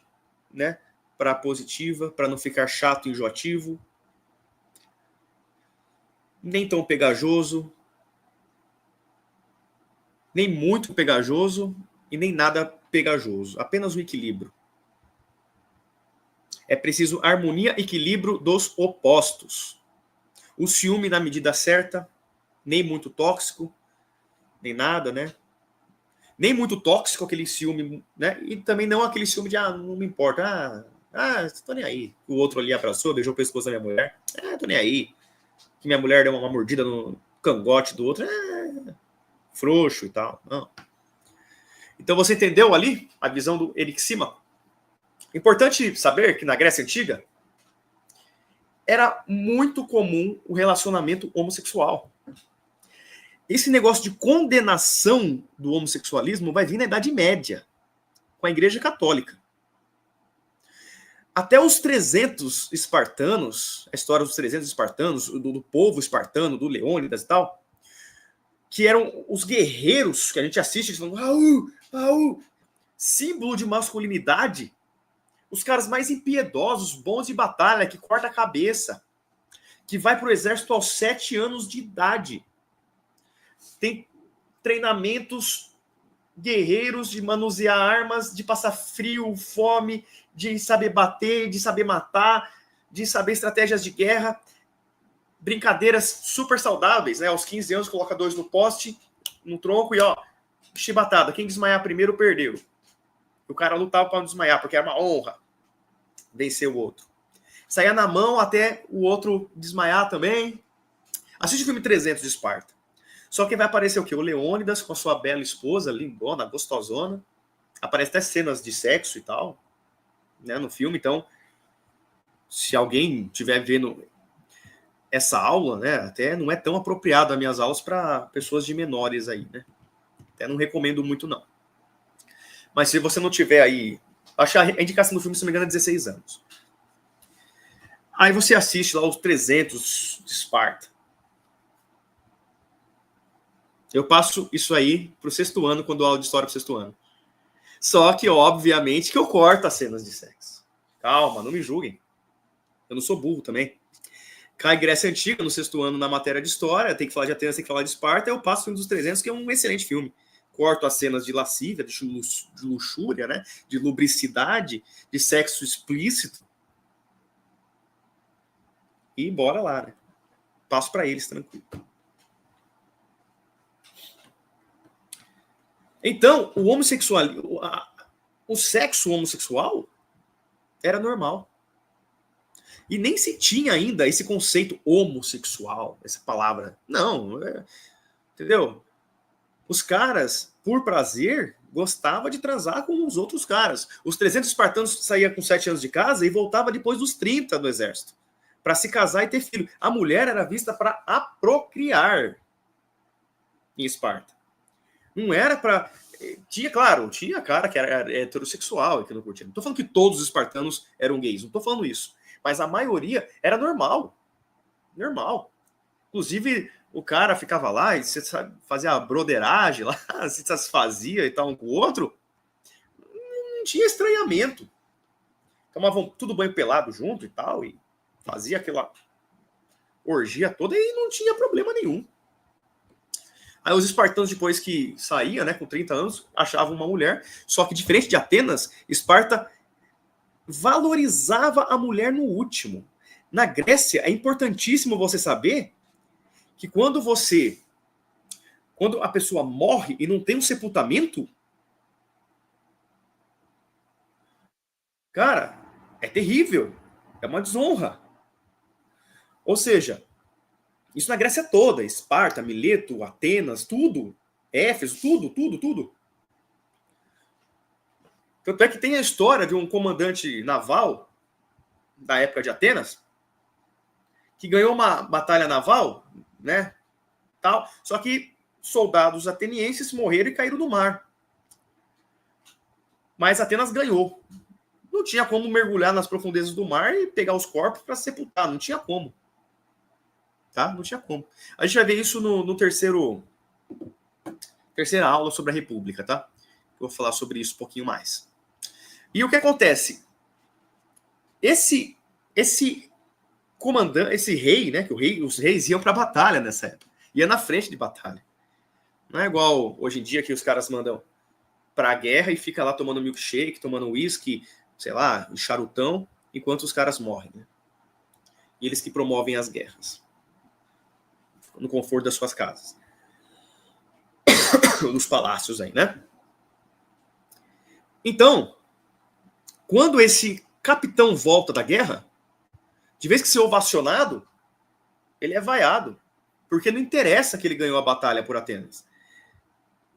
né, para positiva, para não ficar chato e enjoativo, nem tão pegajoso, nem muito pegajoso e nem nada pegajoso, apenas o equilíbrio. É preciso harmonia e equilíbrio dos opostos. O ciúme na medida certa, nem muito tóxico, nem nada, né? Nem muito tóxico aquele ciúme, né? E também não aquele ciúme de, não me importa, tô nem aí. O outro ali abraçou, beijou o pescoço da minha mulher, tô nem aí. Que minha mulher deu uma mordida no cangote do outro, frouxo e tal. Não. Então você entendeu ali a visão do Eric Sima? Importante saber que na Grécia Antiga era muito comum o relacionamento homossexual. Esse negócio de condenação do homossexualismo vai vir na Idade Média, com a Igreja Católica. Até os 300 espartanos, a história dos 300 espartanos, do povo espartano, do Leônidas e tal, que eram os guerreiros que a gente assiste falando, Raul, símbolo de masculinidade, os caras mais impiedosos, bons de batalha, que corta a cabeça, que vai para o exército aos 7 anos de idade. Tem treinamentos guerreiros de manusear armas, de passar frio, fome, de saber bater, de saber matar, de saber estratégias de guerra, brincadeiras super saudáveis, né? Aos 15 anos, coloca 2 no poste, no tronco e chibatada. Quem desmaiar primeiro, perdeu. O cara lutava para não desmaiar, porque era uma honra vencer o outro. Saía na mão até o outro desmaiar também. Assiste o filme 300 de Esparta. Só que vai aparecer o quê? O Leônidas com a sua bela esposa, lindona, gostosona. Aparece até cenas de sexo e tal, né, no filme. Então, se alguém estiver vendo essa aula, né, até não é tão apropriado as minhas aulas para pessoas de menores aí, né? Até não recomendo muito, não. Mas se você não tiver aí... Acho que a indicação do filme, se não me engano, é 16 anos. Aí você assiste lá os 300 de Esparta. Eu passo isso aí pro 6º ano, quando dou aula de história pro 6º ano. Só que, obviamente, que eu corto as cenas de sexo. Calma, não me julguem. Eu não sou burro também. Cai Grécia Antiga, no 6º ano, na matéria de história, tem que falar de Atenas, tem que falar de Esparta, eu passo o filme dos 300, que é um excelente filme. Corto as cenas de lascívia, de luxúria, né? De lubricidade, de sexo explícito. E bora lá, né? Passo para eles, tranquilo. Então, o sexo homossexual era normal. E nem se tinha ainda esse conceito homossexual, essa palavra. Não, entendeu? Os caras, por prazer, gostavam de transar com os outros caras. Os 300 espartanos saíam com 7 anos de casa e voltavam depois dos 30 do exército, para se casar e ter filho. A mulher era vista para aprocriar em Esparta. Não era para... Tinha cara que era heterossexual e que não curtia. Não estou falando que todos os espartanos eram gays, não estou falando isso. Mas a maioria era normal. Normal. Inclusive, o cara ficava lá e fazia a broderagem lá, se satisfazia e tal um com o outro. Não tinha estranhamento. Tomavam tudo banho pelado junto e tal, e fazia aquela orgia toda e não tinha problema nenhum. Aí os espartanos, depois que saía, né, com 30 anos, achavam uma mulher. Só que, diferente de Atenas, Esparta valorizava a mulher no último. Na Grécia, é importantíssimo você saber que quando a pessoa morre e não tem um sepultamento, cara, é terrível. É uma desonra. Ou seja, isso na Grécia toda, Esparta, Mileto, Atenas, tudo, Éfeso, tudo. Tanto é que tem a história de um comandante naval da época de Atenas que ganhou uma batalha naval, né? Tal, só que soldados atenienses morreram e caíram no mar. Mas Atenas ganhou. Não tinha como mergulhar nas profundezas do mar e pegar os corpos para sepultar, não tinha como. Tá? Não tinha como. A gente vai ver isso no terceira aula sobre a República, tá? Eu vou falar sobre isso um pouquinho mais. E o que acontece? Esse comandante, esse rei, né? Que os reis iam para batalha nessa época. Ia na frente de batalha. Não é igual hoje em dia que os caras mandam para a guerra e fica lá tomando milkshake, tomando uísque, sei lá, charutão, enquanto os caras morrem. Né? E eles que promovem as guerras. No conforto das suas casas. Dos palácios aí, né? Então, quando esse capitão volta da guerra, de vez que ser ovacionado, ele é vaiado. Porque não interessa que ele ganhou a batalha por Atenas.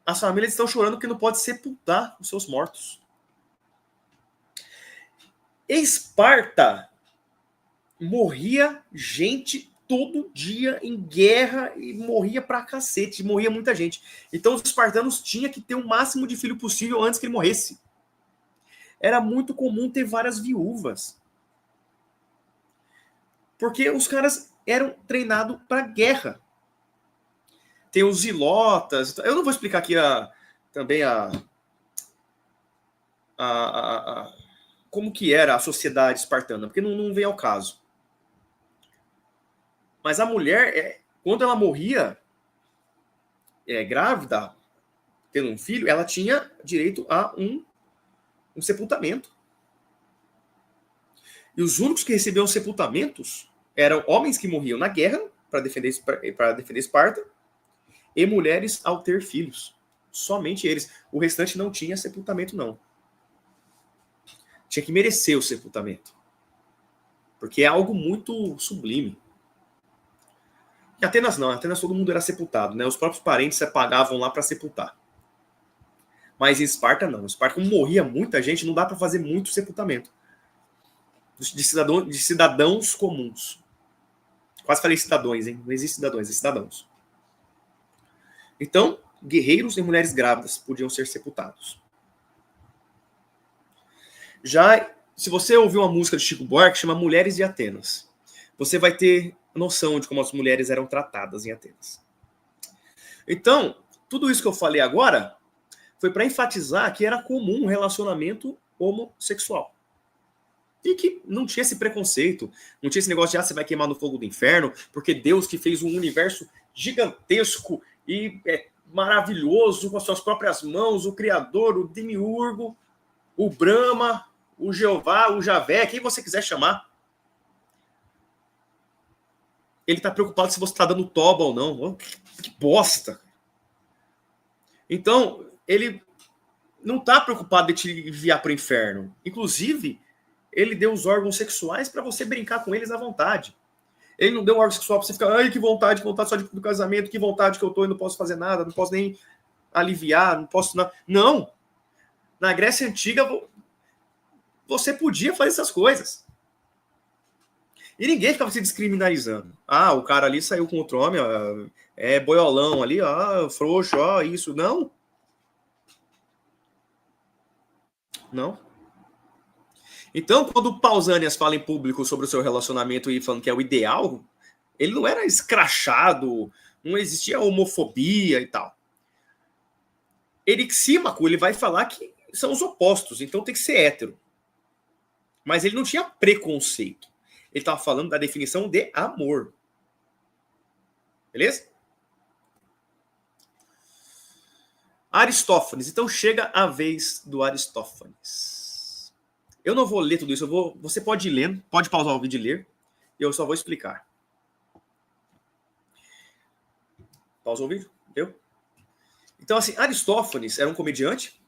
As famílias estão chorando porque não pode sepultar os seus mortos. Esparta morria gente todo dia em guerra e morria pra cacete, morria muita gente. Então os espartanos tinham que ter o máximo de filho possível antes que ele morresse. Era muito comum ter várias viúvas. Porque os caras eram treinados pra guerra. Tem os zilotas. Eu não vou explicar aqui também como que era a sociedade espartana, porque não vem ao caso. Mas a mulher, quando ela morria grávida, tendo um filho, ela tinha direito a um sepultamento. E os únicos que recebiam sepultamentos eram homens que morriam na guerra para defender Esparta e mulheres ao ter filhos. Somente eles. O restante não tinha sepultamento, não. Tinha que merecer o sepultamento. Porque é algo muito sublime. Em Atenas não. Em Atenas todo mundo era sepultado. Né? Os próprios parentes se pagavam lá para sepultar. Mas em Esparta não. Em Esparta, como morria muita gente, não dá para fazer muito sepultamento. De cidadãos comuns. Quase falei cidadãos, hein? Não existe cidadãos, é cidadãos. Então, guerreiros e mulheres grávidas podiam ser sepultados. Já, se você ouvir uma música de Chico Buarque, que chama Mulheres de Atenas, você vai ter noção de como as mulheres eram tratadas em Atenas. Então, tudo isso que eu falei agora foi para enfatizar que era comum um relacionamento homossexual. E que não tinha esse preconceito, não tinha esse negócio de você vai queimar no fogo do inferno, porque Deus que fez um universo gigantesco e maravilhoso com as suas próprias mãos, o Criador, o Demiurgo, o Brahma, o Jeová, o Javé, quem você quiser chamar. Ele está preocupado se você está dando toba ou não. Oh, que bosta! Então, ele não está preocupado de te enviar para o inferno. Inclusive, ele deu os órgãos sexuais para você brincar com eles à vontade. Ele não deu um órgão sexual para você ficar, ai, que vontade só do casamento, que vontade que eu tô e não posso fazer nada, não posso nem aliviar, não posso... Não! Na Grécia Antiga, você podia fazer essas coisas. E ninguém ficava se descriminalizando. Ah, o cara ali saiu com outro homem, é boiolão ali, frouxo, isso. Não. Não. Então, quando o Pausanias fala em público sobre o seu relacionamento e falando que é o ideal, ele não era escrachado, não existia homofobia e tal. Erixímaco, ele vai falar que são os opostos, então tem que ser hétero. Mas ele não tinha preconceito. Ele estava falando da definição de amor. Beleza? Aristófanes. Então chega a vez do Aristófanes. Eu não vou ler tudo isso. Você pode ir lendo, pode pausar o vídeo e ler. E eu só vou explicar. Pausa o vídeo? Deu? Então, assim, Aristófanes era um comediante.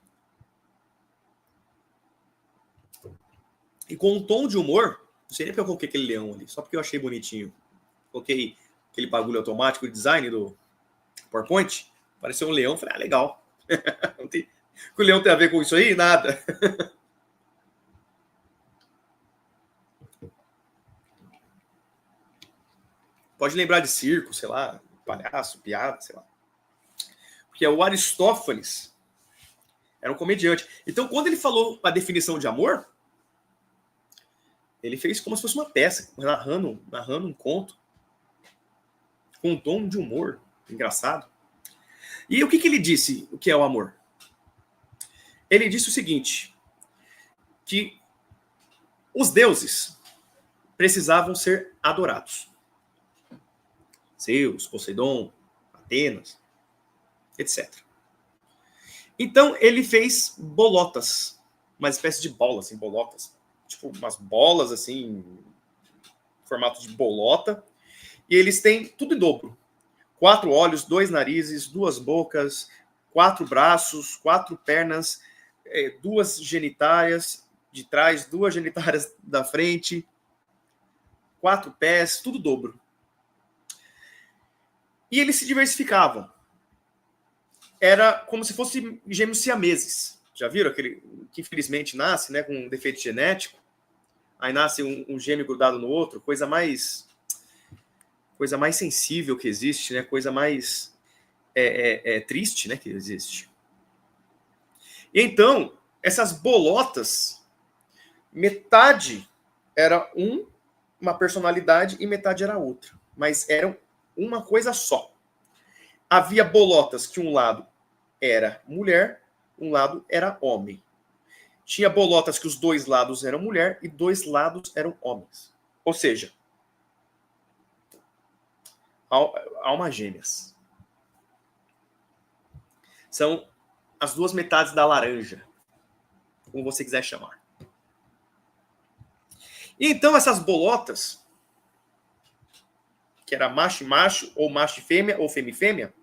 E com um tom de humor, não sei nem porque eu coloquei aquele leão ali, só porque eu achei bonitinho. Coloquei aquele bagulho automático de design do PowerPoint. Pareceu um leão, falei, legal. Não tem... O que o leão tem a ver com isso aí? Nada. Pode lembrar de circo, sei lá, palhaço, piada, sei lá. Porque o Aristófanes era um comediante. Então, quando ele falou a definição de amor, ele fez como se fosse uma peça, narrando um conto. com um tom de humor engraçado. E o que ele disse, o que é o amor? Ele disse o seguinte, que os deuses precisavam ser adorados. Zeus, Poseidon, Atenas, etc. Então ele fez bolotas, uma espécie de bola, assim, bolotas, tipo umas bolas assim, formato de bolota, e eles têm tudo em dobro. 4 olhos, 2 narizes, 2 bocas, 4 braços, 4 pernas, 2 genitárias de trás, 2 genitárias da frente, 4 pés, tudo dobro. E eles se diversificavam. Era como se fossem gêmeos siameses. Já viram aquele que infelizmente nasce, né, com um defeito genético? Aí nasce um gêmeo grudado no outro, coisa mais sensível que existe, né? Coisa mais triste, né, que existe. E então, essas bolotas, metade era uma personalidade e metade era outra. Mas eram uma coisa só. Havia bolotas que um lado era mulher, um lado era homem. Tinha bolotas que os 2 lados eram mulher e 2 lados eram homens. Ou seja, almas gêmeas. São as 2 metades da laranja, como você quiser chamar. E então essas bolotas, que era macho e macho, ou macho e fêmea, ou fêmea e fêmea,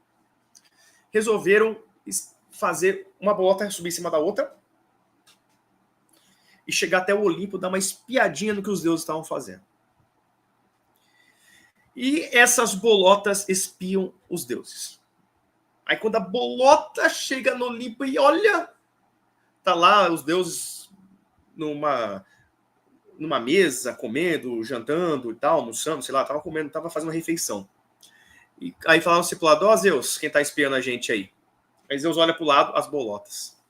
resolveram fazer uma bolota subir em cima da outra e chegar até o Olimpo, dar uma espiadinha no que os deuses estavam fazendo. E essas bolotas espiam os deuses. Aí quando a bolota chega no Olimpo e olha, tá lá os deuses numa mesa, comendo, jantando e tal, almoçando, sei lá, tava fazendo uma refeição. E aí falaram assim pro lado, ó Zeus, quem tá espiando a gente aí? Aí Zeus olha pro lado, as bolotas.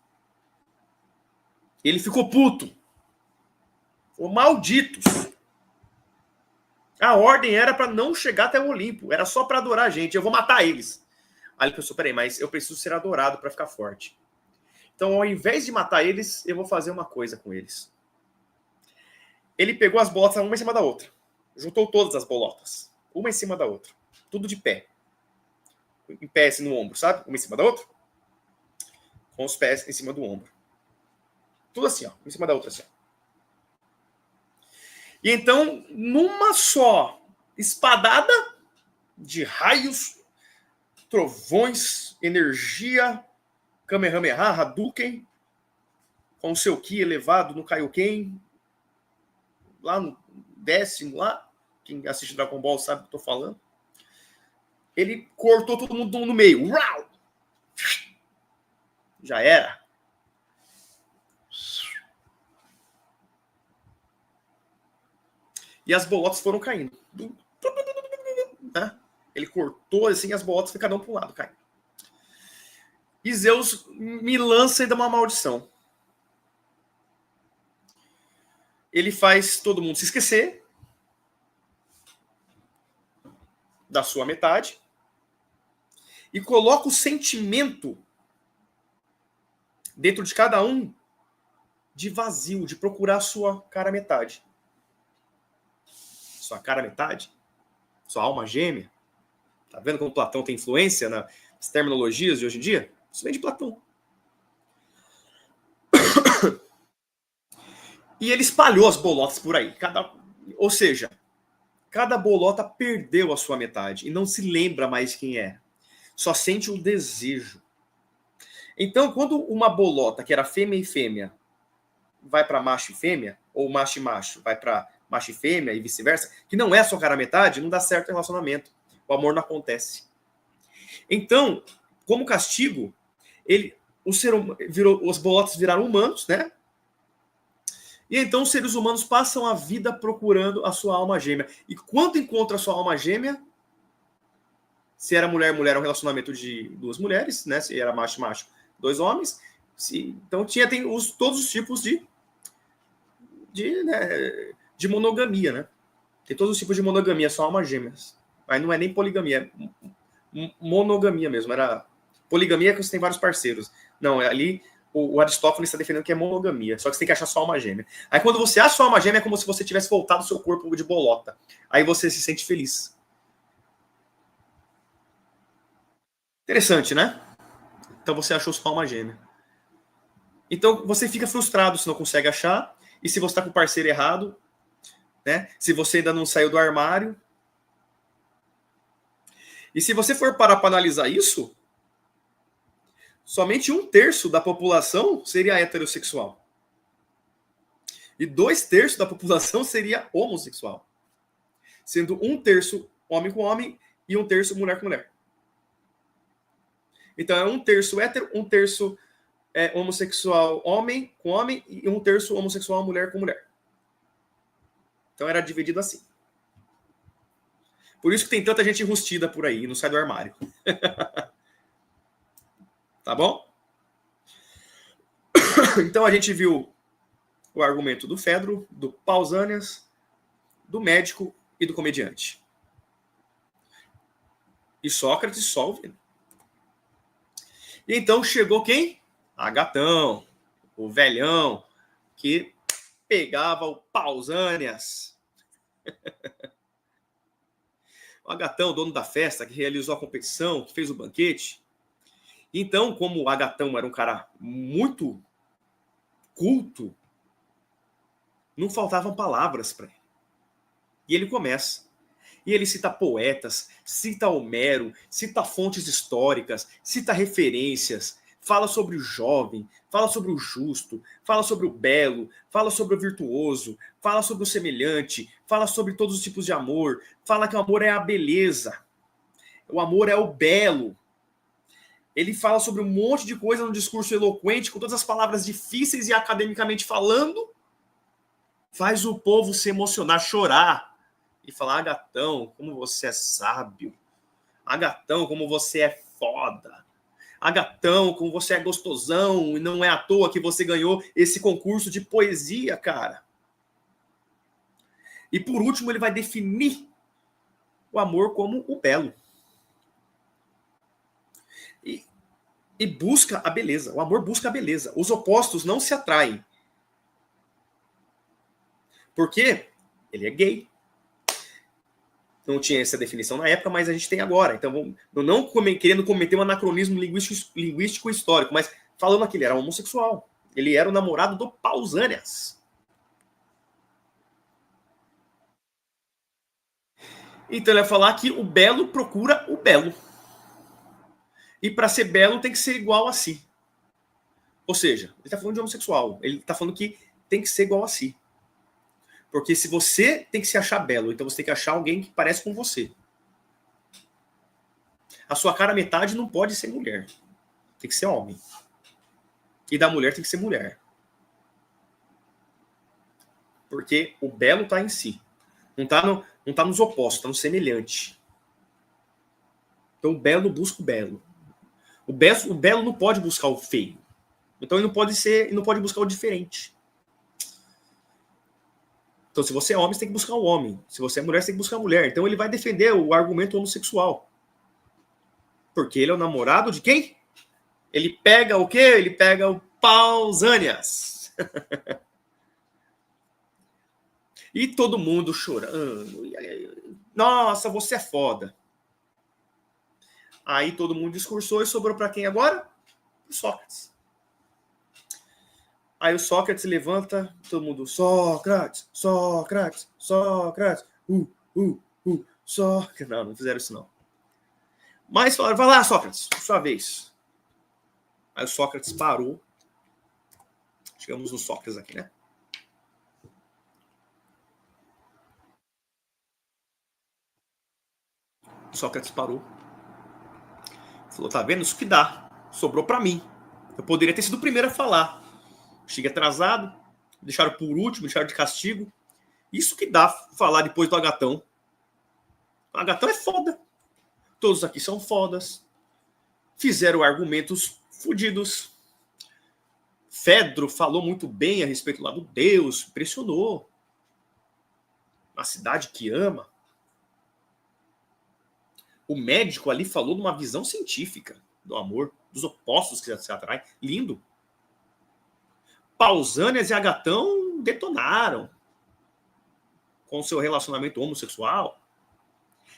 Ele ficou puto. Falou, malditos. A ordem era para não chegar até o Olimpo, era só para adorar a gente, eu vou matar eles. Aí ele pensou, peraí, mas eu preciso ser adorado para ficar forte. Então, ao invés de matar eles, eu vou fazer uma coisa com eles. Ele pegou as bolotas uma em cima da outra. Juntou todas as bolotas. Uma em cima da outra. Tudo de pé. Em pé assim no ombro, sabe? Uma em cima da outra. Com os pés em cima do ombro. Tudo assim, ó. Uma em cima da outra assim, ó. E então, numa só espadada de raios, trovões, energia, Kamehameha, Hadouken, com o seu Ki elevado no Kaioken, lá no 10º, lá, quem assiste Dragon Ball sabe o que eu tô falando. Ele cortou todo mundo no meio. Uau! Já era. E as bolotas foram caindo. Né? Ele cortou assim, as bolotas ficaram para um lado, caindo. E Zeus me lança ainda uma maldição. Ele faz todo mundo se esquecer da sua metade e coloca o sentimento dentro de cada um de vazio, de procurar a sua cara metade. Sua cara metade? Sua alma gêmea? Tá vendo como Platão tem influência nas terminologias de hoje em dia? Isso vem de Platão. E ele espalhou as bolotas por aí. Ou seja, cada bolota perdeu a sua metade e não se lembra mais quem é. Só sente o desejo. Então, quando uma bolota, que era fêmea e fêmea, vai para macho e fêmea, ou macho e macho vai para macho e fêmea e vice-versa, que não é a sua cara metade, não dá certo o relacionamento. O amor não acontece. Então, como castigo, os bolotas viraram humanos, né? E então os seres humanos passam a vida procurando a sua alma gêmea. E quando encontra a sua alma gêmea, se era mulher, é um relacionamento de 2 mulheres, né? Se era macho, 2 homens. Então todos os tipos de monogamia, né? Tem todos os tipos de monogamia, são almas gêmeas. Mas não é nem poligamia, é monogamia mesmo. Era poligamia que você tem vários parceiros. Não, ali o Aristófanes está defendendo que é monogamia. Só que você tem que achar sua alma gêmea. Aí quando você acha sua alma gêmea é como se você tivesse voltado o seu corpo de bolota. Aí você se sente feliz. Interessante, né? Então você achou sua alma gêmea. Então você fica frustrado se não consegue achar. E se você está com o parceiro errado, né? Se você ainda não saiu do armário. E se você for parar para analisar isso, somente 1/3 da população seria heterossexual. E 2/3 da população seria homossexual. Sendo 1/3 homem com homem e 1/3 mulher com mulher. Então é 1/3 hétero, 1/3 homossexual homem com homem e 1/3 homossexual mulher com mulher. Então era dividido assim. Por isso que tem tanta gente enrustida por aí e não sai do armário. Tá bom? Então a gente viu o argumento do Fedro, do Pausanias, do médico e do comediante. E Sócrates só ouvindo. E então chegou quem? Agatão, o velhão, que pegava o Pausanias. O Agatão, dono da festa, que realizou a competição, que fez o banquete. Então, como o Agatão era um cara muito culto, não faltavam palavras para ele. E ele começa. E ele cita poetas, cita Homero, cita fontes históricas, cita referências, fala sobre o jovem, fala sobre o justo, fala sobre o belo, fala sobre o virtuoso, fala sobre o semelhante, fala sobre todos os tipos de amor, fala que o amor é a beleza, o amor é o belo. Ele fala sobre um monte de coisa num discurso eloquente, com todas as palavras difíceis e academicamente falando, faz o povo se emocionar, chorar e falar: Agatão, como você é sábio. Agatão, como você é foda. Agatão, como você é gostosão, e não é à toa que você ganhou esse concurso de poesia, cara. E por último, ele vai definir o amor como o belo. E busca a beleza. O amor busca a beleza. Os opostos não se atraem. Por quê? Ele é gay. Não tinha essa definição na época, mas a gente tem agora. Então, não querendo cometer um anacronismo linguístico histórico, mas falando que ele era homossexual. Ele era o namorado do Pausanias. Então ele vai falar que o belo procura o belo. E para ser belo tem que ser igual a si. Ou seja, ele está falando de homossexual. Ele está falando que tem que ser igual a si. Porque se você tem que se achar belo, então você tem que achar alguém que parece com você. A sua cara metade não pode ser mulher. Tem que ser homem. E da mulher tem que ser mulher. Porque o belo está em si. Não tá nos opostos, está no semelhante. Então o belo busca o belo. O belo não pode buscar o feio. Então ele não pode buscar o diferente. Então, se você é homem, você tem que buscar o homem. Se você é mulher, você tem que buscar a mulher. Então, ele vai defender o argumento homossexual. Porque ele é o namorado de quem? Ele pega o quê? Ele pega o Pausanias. E todo mundo chorando. Nossa, você é foda. Aí todo mundo discursou e sobrou para quem agora? O Sócrates. Aí o Sócrates levanta, todo mundo, Sócrates, Sócrates, Sócrates, Sócrates. Não fizeram isso não. Mas falaram, vai lá, Sócrates, sua vez. Aí o Sócrates parou. Chegamos no Sócrates aqui, né? O Sócrates parou. Falou, tá vendo? Isso que dá. Sobrou para mim. Eu poderia ter sido o primeiro a falar. Cheguei atrasado, deixaram por último, deixaram de castigo. Isso que dá falar depois do Agatão. O Agatão é foda. Todos aqui são fodas. Fizeram argumentos fodidos. Fedro falou muito bem a respeito lá do Deus, impressionou. Uma cidade que ama. O médico ali falou de uma visão científica do amor, dos opostos que se atraem. Lindo. Pausânias e Agatão detonaram com seu relacionamento homossexual.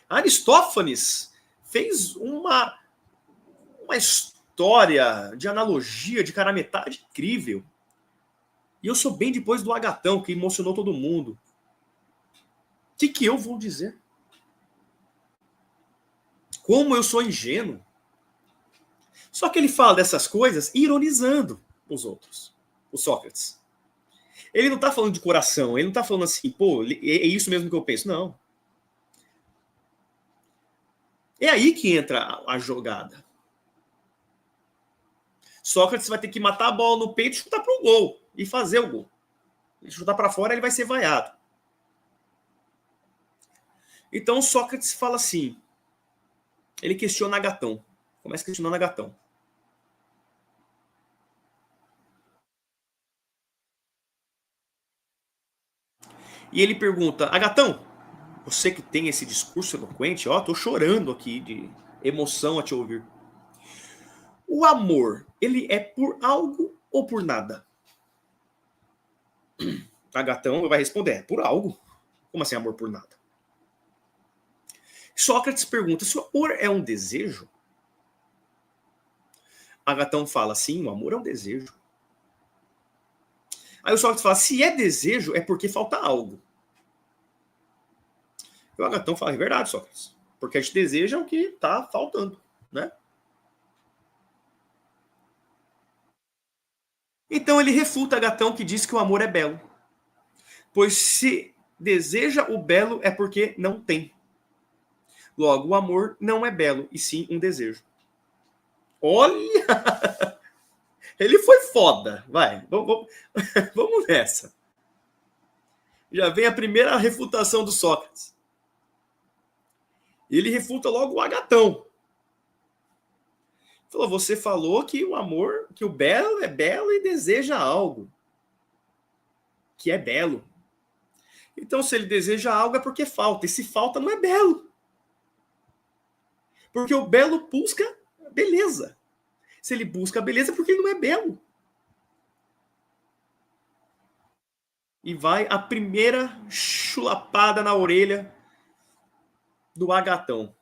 Aristófanes fez uma história de analogia, de cara metade incrível. E eu sou bem depois do Agatão, que emocionou todo mundo. O que eu vou dizer? Como eu sou ingênuo. Só que ele fala dessas coisas ironizando os outros, o Sócrates. Ele não está falando de coração, ele não está falando assim, pô, é isso mesmo que eu penso. Não. É aí que entra a jogada. Sócrates vai ter que matar a bola no peito e chutar para o gol. E fazer o gol. Se chutar para fora, ele vai ser vaiado. Então Sócrates fala assim. Ele questiona Agatão. Começa questionando Agatão. E ele pergunta, Agatão, você que tem esse discurso eloquente, ó, tô chorando aqui de emoção a te ouvir. O amor, ele é por algo ou por nada? Agatão vai responder, é por algo. Como assim amor por nada? Sócrates pergunta, se o amor é um desejo? Agatão fala, sim, o amor é um desejo. Aí o Sócrates fala, se é desejo, é porque falta algo. E o Agatão fala, é verdade, Sócrates. Porque a gente deseja o que está faltando, né? Então ele refuta Agatão, que diz que o amor é belo. Pois se deseja o belo é porque não tem. Logo, o amor não é belo, e sim um desejo. Olha! Ele foi foda. Vai, vamos nessa. Já vem a primeira refutação do Sócrates. Ele refuta logo o Agatão. Falou, você falou que o amor, que o belo é belo e deseja algo que é belo. Então, se ele deseja algo é porque falta. E se falta, não é belo. Porque o belo busca beleza. Se ele busca beleza, é porque ele não é belo. E vai a primeira chulapada na orelha do Agatão.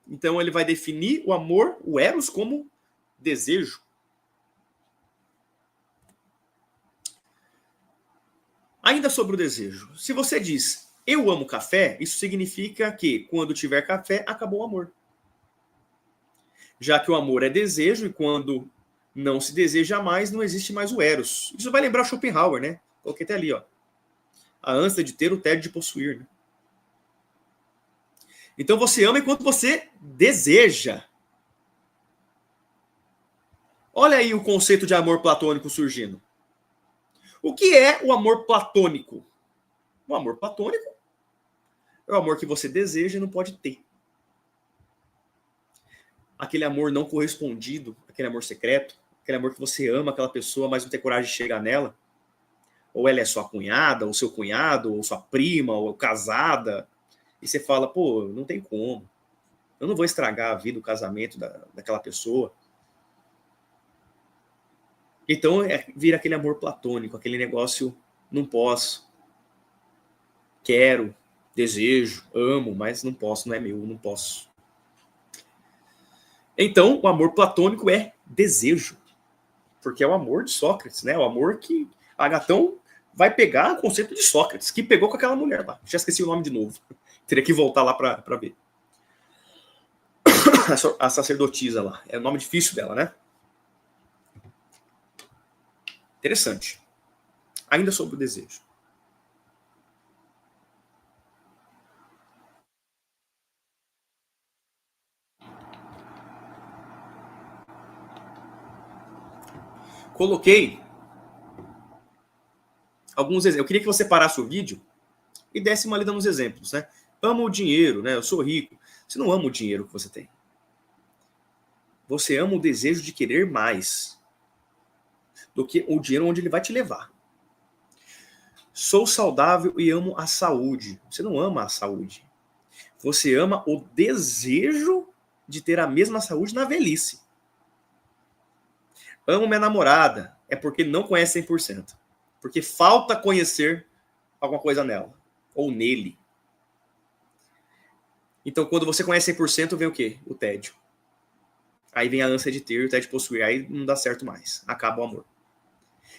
Então ele vai definir o amor, o eros, como desejo. Ainda sobre o desejo. Se você diz, eu amo café, isso significa que quando tiver café, acabou o amor. Já que o amor é desejo e quando não se deseja mais, não existe mais o eros. Isso vai lembrar Schopenhauer, né? Coloquei até ali, ó. A ânsia de ter, o tédio de possuir, né? Então você ama enquanto você deseja. Olha aí o conceito de amor platônico surgindo. O que é o amor platônico? O amor platônico é o amor que você deseja e não pode ter. Aquele amor não correspondido, aquele amor secreto, aquele amor que você ama aquela pessoa, mas não tem coragem de chegar nela. Ou ela é sua cunhada, ou seu cunhado, ou sua prima, ou casada. E você fala, pô, não tem como. Eu não vou estragar a vida, o casamento daquela pessoa. Então vira aquele amor platônico, aquele negócio, não posso. Quero, desejo, amo, mas não posso, não é meu, não posso. Então, o amor platônico é desejo. Porque é o amor de Sócrates, né? O amor que Agatão vai pegar o conceito de Sócrates, que pegou com aquela mulher lá. Já esqueci o nome de novo. Teria que voltar lá para ver. A sacerdotisa lá. É o nome difícil dela, né? Interessante. Ainda sobre o desejo. Coloquei alguns exemplos. Eu queria que você parasse o vídeo e desse uma lida nos exemplos, né? Amo o dinheiro, né? Eu sou rico. Você não ama o dinheiro que você tem. Você ama o desejo de querer mais do que o dinheiro onde ele vai te levar. Sou saudável e amo a saúde. Você não ama a saúde. Você ama o desejo de ter a mesma saúde na velhice. Amo minha namorada é porque não conhece 100%. Porque falta conhecer alguma coisa nela. Ou nele. Então, quando você conhece 100%, vem o quê? O tédio. Aí vem a ânsia de ter, o tédio de possuir. Aí não dá certo mais. Acaba o amor.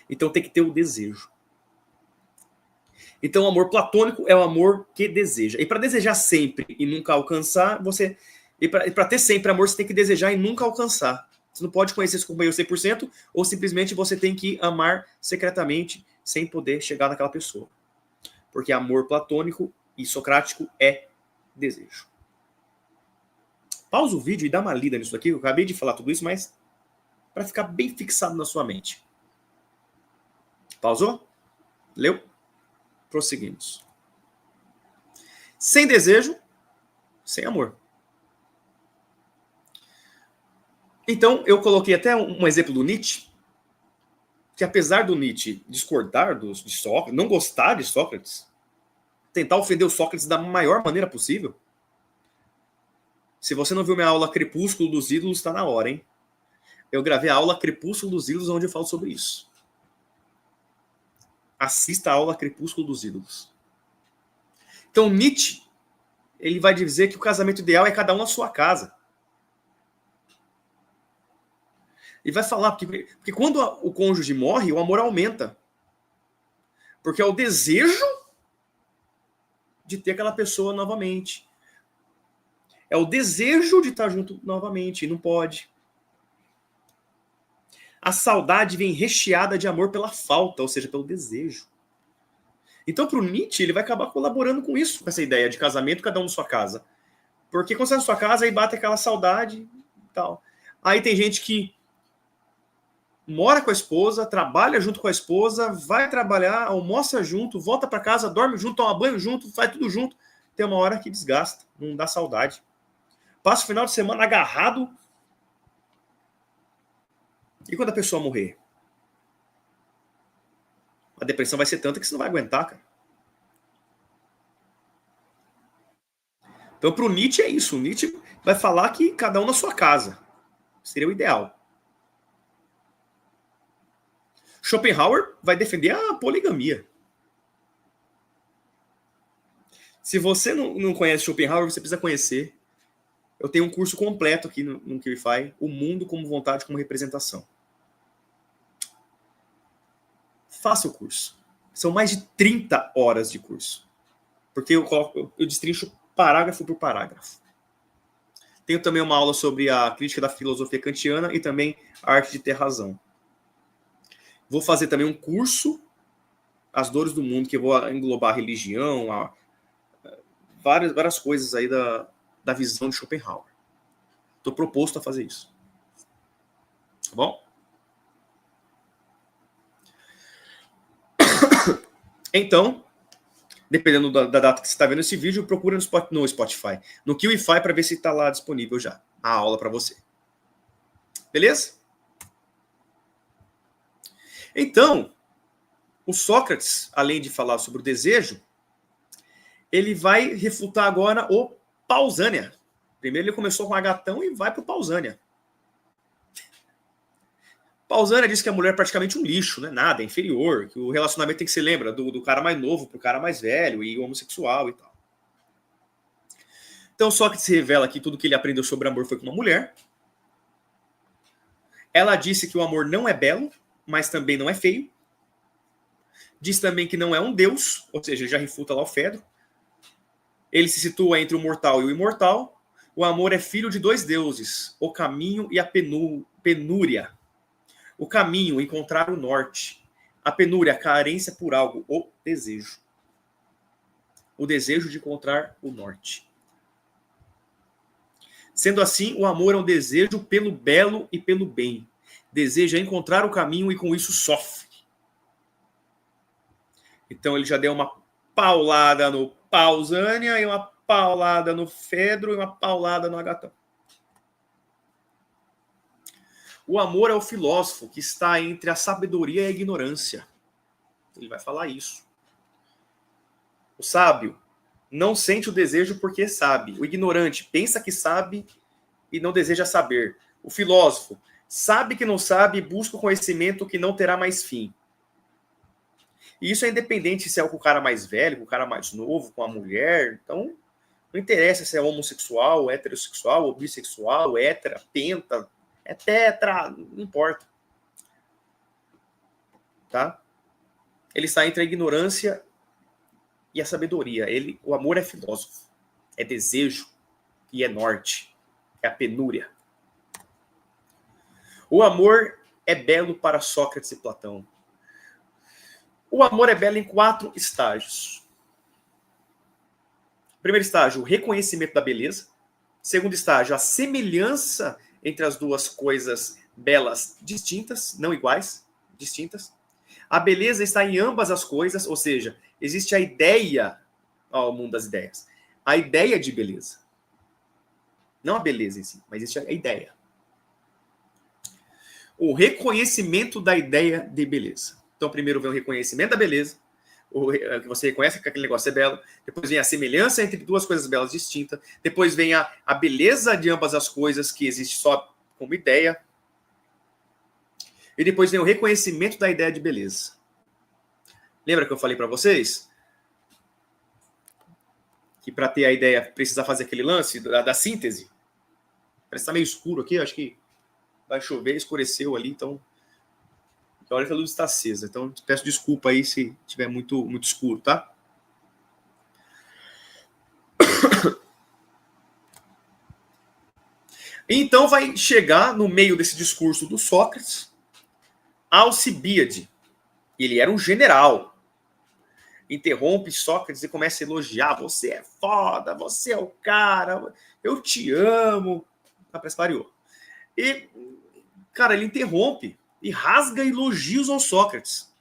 Então tem que ter o desejo. Então o amor platônico é o amor que deseja. E para desejar sempre e nunca alcançar, você... E para ter sempre amor, você tem que desejar e nunca alcançar. Você não pode conhecer esse companheiro 100%, ou simplesmente você tem que amar secretamente, sem poder chegar naquela pessoa. Porque amor platônico e socrático é desejo. Pausa o vídeo e dá uma lida nisso aqui. Eu acabei de falar tudo isso, mas para ficar bem fixado na sua mente. Pausou? Leu? Prosseguimos. Sem desejo, sem amor. Então, eu coloquei até um exemplo do Nietzsche, que apesar do Nietzsche discordar de Sócrates, não gostar de Sócrates, tentar ofender o Sócrates da maior maneira possível. Se você não viu minha aula Crepúsculo dos Ídolos, está na hora, hein? Eu gravei a aula Crepúsculo dos Ídolos, onde eu falo sobre isso. Assista a aula Crepúsculo dos Ídolos. Então, Nietzsche, ele vai dizer que o casamento ideal é cada um na sua casa. E vai falar, porque quando o cônjuge morre, o amor aumenta. Porque é o desejo de ter aquela pessoa novamente. É o desejo de estar junto novamente, e não pode. A saudade vem recheada de amor pela falta, ou seja, pelo desejo. Então, para o Nietzsche, ele vai acabar colaborando com isso, com essa ideia de casamento, cada um na sua casa. Porque quando você está na sua casa, aí bate aquela saudade e tal. Aí tem gente que mora com a esposa, trabalha junto com a esposa, vai trabalhar, almoça junto, volta para casa, dorme junto, toma banho junto, faz tudo junto. Tem uma hora que desgasta, não dá saudade. Passa o final de semana agarrado. E quando a pessoa morrer? A depressão vai ser tanta que você não vai aguentar, cara. Então, para o Nietzsche é isso. O Nietzsche vai falar que cada um na sua casa. Seria o ideal. Schopenhauer vai defender a poligamia. Se você não conhece Schopenhauer, você precisa conhecer. Eu tenho um curso completo aqui no QIFI, O Mundo como Vontade como Representação. Faça o curso. São mais de 30 horas de curso. Porque eu destrincho parágrafo por parágrafo. Tenho também uma aula sobre a crítica da filosofia kantiana e também a arte de ter razão. Vou fazer também um curso, As Dores do Mundo, que eu vou englobar a religião, várias coisas aí da visão de Schopenhauer. Estou proposto a fazer isso. Tá bom? Então, dependendo da data que você está vendo esse vídeo, procura no Spotify, no QIFI, para ver se está lá disponível já a aula para você. Beleza? Então, o Sócrates, além de falar sobre o desejo, ele vai refutar agora o Pausânia. Primeiro ele começou com Agatão e vai para o Pausânia. Pausânia diz que a mulher é praticamente um lixo, né? Nada, é inferior, que o relacionamento tem que ser, lembra, do cara mais novo pro cara mais velho e homossexual e tal. Então Sócrates revela que tudo que ele aprendeu sobre amor foi com uma mulher. Ela disse que o amor não é belo, mas também não é feio. Diz também que não é um deus, ou seja, ele já refuta lá o Fedro. Ele se situa entre o mortal e o imortal. O amor é filho de dois deuses, o caminho e a penúria. O caminho, encontrar o norte. A penúria, a carência por algo, o desejo. O desejo de encontrar o norte. Sendo assim, o amor é um desejo pelo belo e pelo bem. Deseja encontrar o caminho e com isso sofre. Então ele já deu uma paulada no Pausânia e uma paulada no Fedro e uma paulada no Agatão. O amor é o filósofo que está entre a sabedoria e a ignorância. Ele vai falar isso. O sábio não sente o desejo porque sabe. O ignorante pensa que sabe e não deseja saber. O filósofo sabe que não sabe e busca o conhecimento que não terá mais fim. E isso é independente se é com o cara mais velho, com o cara mais novo, com a mulher. Então, não interessa se é homossexual, heterossexual, ou bissexual, hétera, penta, é tetra, não importa. Tá? Ele está entre a ignorância e a sabedoria. O amor é filósofo, é desejo e é norte, é a penúria. O amor é belo para Sócrates e Platão. O amor é belo em 4 estágios. Primeiro estágio, o reconhecimento da beleza. Segundo estágio, a semelhança entre as duas coisas belas distintas, não iguais, distintas. A beleza está em ambas as coisas, ou seja, existe a ideia ao mundo das ideias. A ideia de beleza. Não a beleza em si, mas existe a ideia. O reconhecimento da ideia de beleza. Então, primeiro vem o reconhecimento da beleza, que você reconhece que aquele negócio é belo. Depois vem a semelhança entre duas coisas belas distintas. Depois vem a beleza de ambas as coisas, que existe só como ideia. E depois vem o reconhecimento da ideia de beleza. Lembra que eu falei para vocês? Que para ter a ideia precisa fazer aquele lance da síntese. Parece que está meio escuro aqui, acho que vai chover, escureceu ali, então olha que a luz está acesa. Então peço desculpa aí se estiver muito escuro, tá? Então vai chegar no meio desse discurso do Sócrates Alcibíade. Ele era um general. Interrompe Sócrates e começa a elogiar. Você é foda, você é o cara, eu te amo. Parece variou. E, cara, ele interrompe e rasga elogios ao Sócrates.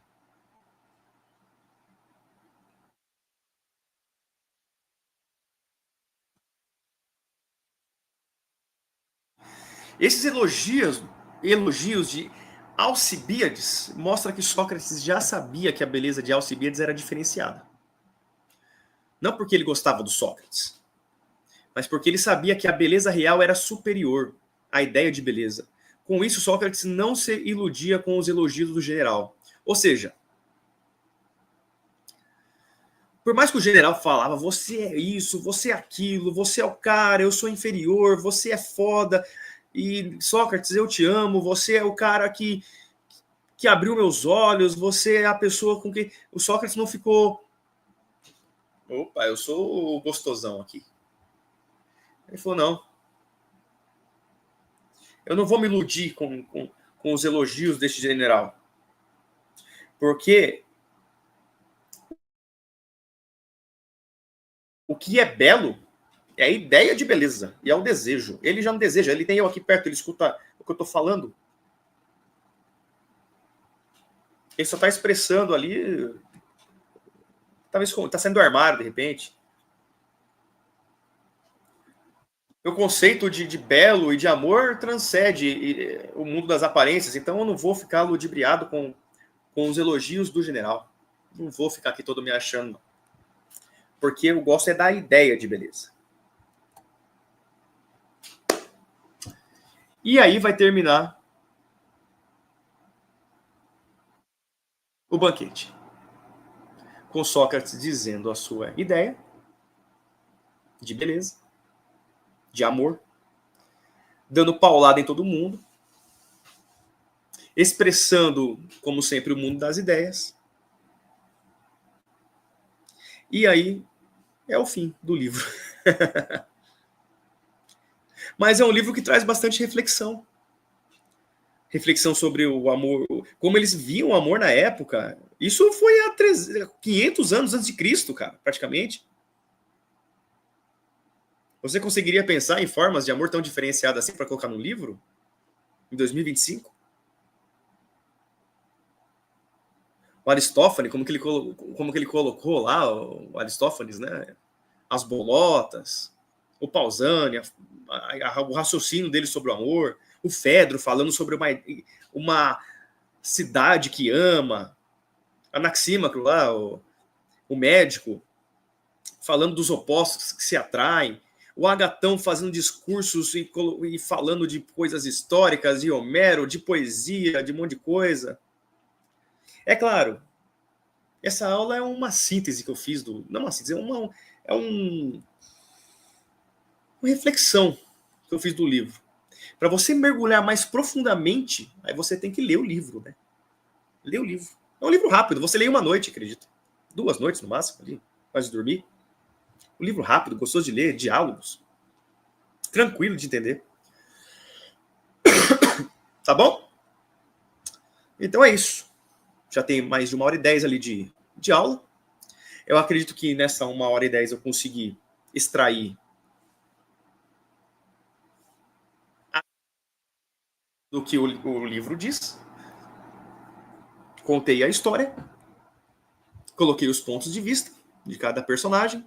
Esses elogios de Alcibíades mostram que Sócrates já sabia que a beleza de Alcibíades era diferenciada. Não porque ele gostava do Sócrates, mas porque ele sabia que a beleza real era superior à ideia de beleza. Com isso, Sócrates não se iludia com os elogios do general. Ou seja, por mais que o general falava, você é isso, você é aquilo, você é o cara, eu sou inferior, você é foda, e Sócrates, eu te amo, você é o cara que abriu meus olhos, você é a pessoa com quem... O Sócrates não ficou... Opa, eu sou o gostosão aqui. Ele falou, não. Eu não vou me iludir com os elogios deste general. Porque o que é belo é a ideia de beleza e é o desejo. Ele já não deseja, ele tem eu aqui perto, ele escuta o que eu estou falando. Ele só está expressando ali... Está saindo do armário, de repente. O conceito de belo e de amor transcende o mundo das aparências, então eu não vou ficar ludibriado com os elogios do general. Não vou ficar aqui todo me achando, não. Porque eu gosto é da ideia de beleza. E aí vai terminar o banquete. Com Sócrates dizendo a sua ideia de beleza, de amor, dando paulada em todo mundo, expressando, como sempre, o mundo das ideias. E aí é o fim do livro. Mas é um livro que traz bastante reflexão. Reflexão sobre o amor, como eles viam o amor na época. Isso foi há 500 anos antes de Cristo, cara, praticamente. Você conseguiria pensar em formas de amor tão diferenciadas assim para colocar no livro? Em 2025? O Aristófanes, como que ele colocou lá, o Aristófanes, né? As bolotas, o Pausânia, o raciocínio dele sobre o amor, o Fedro falando sobre uma cidade que ama, Anaxímaco lá, o médico, falando dos opostos que se atraem, o Agatão fazendo discursos e falando de coisas históricas, de Homero, de poesia, de um monte de coisa. É claro, essa aula é uma síntese que eu fiz do... Não uma síntese, é uma reflexão que eu fiz do livro. Para você mergulhar mais profundamente, aí você tem que ler o livro, né? Ler o livro. É um livro rápido, você lê uma noite, acredito. 2 noites no máximo, ali, quase dormir. Um livro rápido, gostoso de ler, diálogos. Tranquilo de entender. Tá bom? Então é isso. Já tem mais de 1h10 ali de aula. Eu acredito que nessa 1h10 eu consegui extrair do que o livro diz. Contei a história. Coloquei os pontos de vista de cada personagem.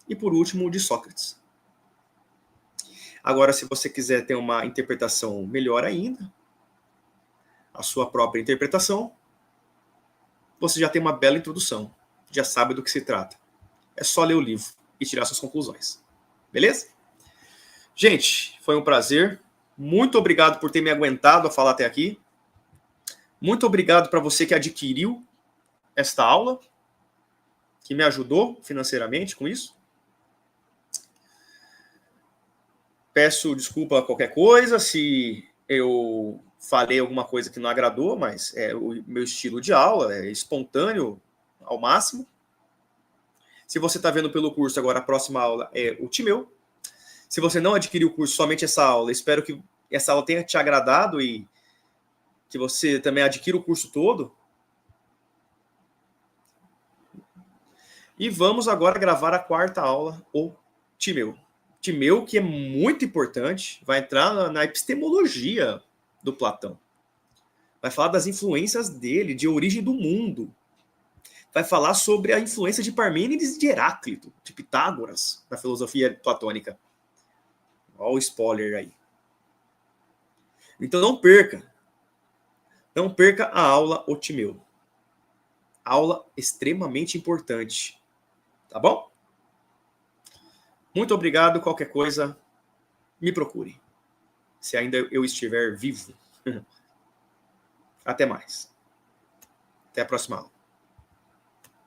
E por último, o de Sócrates. Agora, se você quiser ter uma interpretação melhor ainda, a sua própria interpretação, você já tem uma bela introdução. Já sabe do que se trata. É só ler o livro e tirar suas conclusões. Beleza? Gente, foi um prazer. Muito obrigado por ter me aguentado a falar até aqui. Muito obrigado para você que adquiriu esta aula, que me ajudou financeiramente com isso. Peço desculpa a qualquer coisa se eu falei alguma coisa que não agradou, mas é o meu estilo de aula, é espontâneo ao máximo. Se você está vendo pelo curso agora, a próxima aula é o Timeu. Se você não adquiriu o curso, somente essa aula, espero que essa aula tenha te agradado e que você também adquira o curso todo. E vamos agora gravar a 4ª aula, o Timeu. Timeu, que é muito importante, vai entrar na epistemologia do Platão. Vai falar das influências dele, de origem do mundo. Vai falar sobre a influência de Parmênides e de Heráclito, de Pitágoras, na filosofia platônica. Olha o spoiler aí. Então não perca. Não perca a aula O Timeu. Aula extremamente importante. Tá bom? Muito obrigado. Qualquer coisa, me procure. Se ainda eu estiver vivo. Até mais. Até a próxima aula.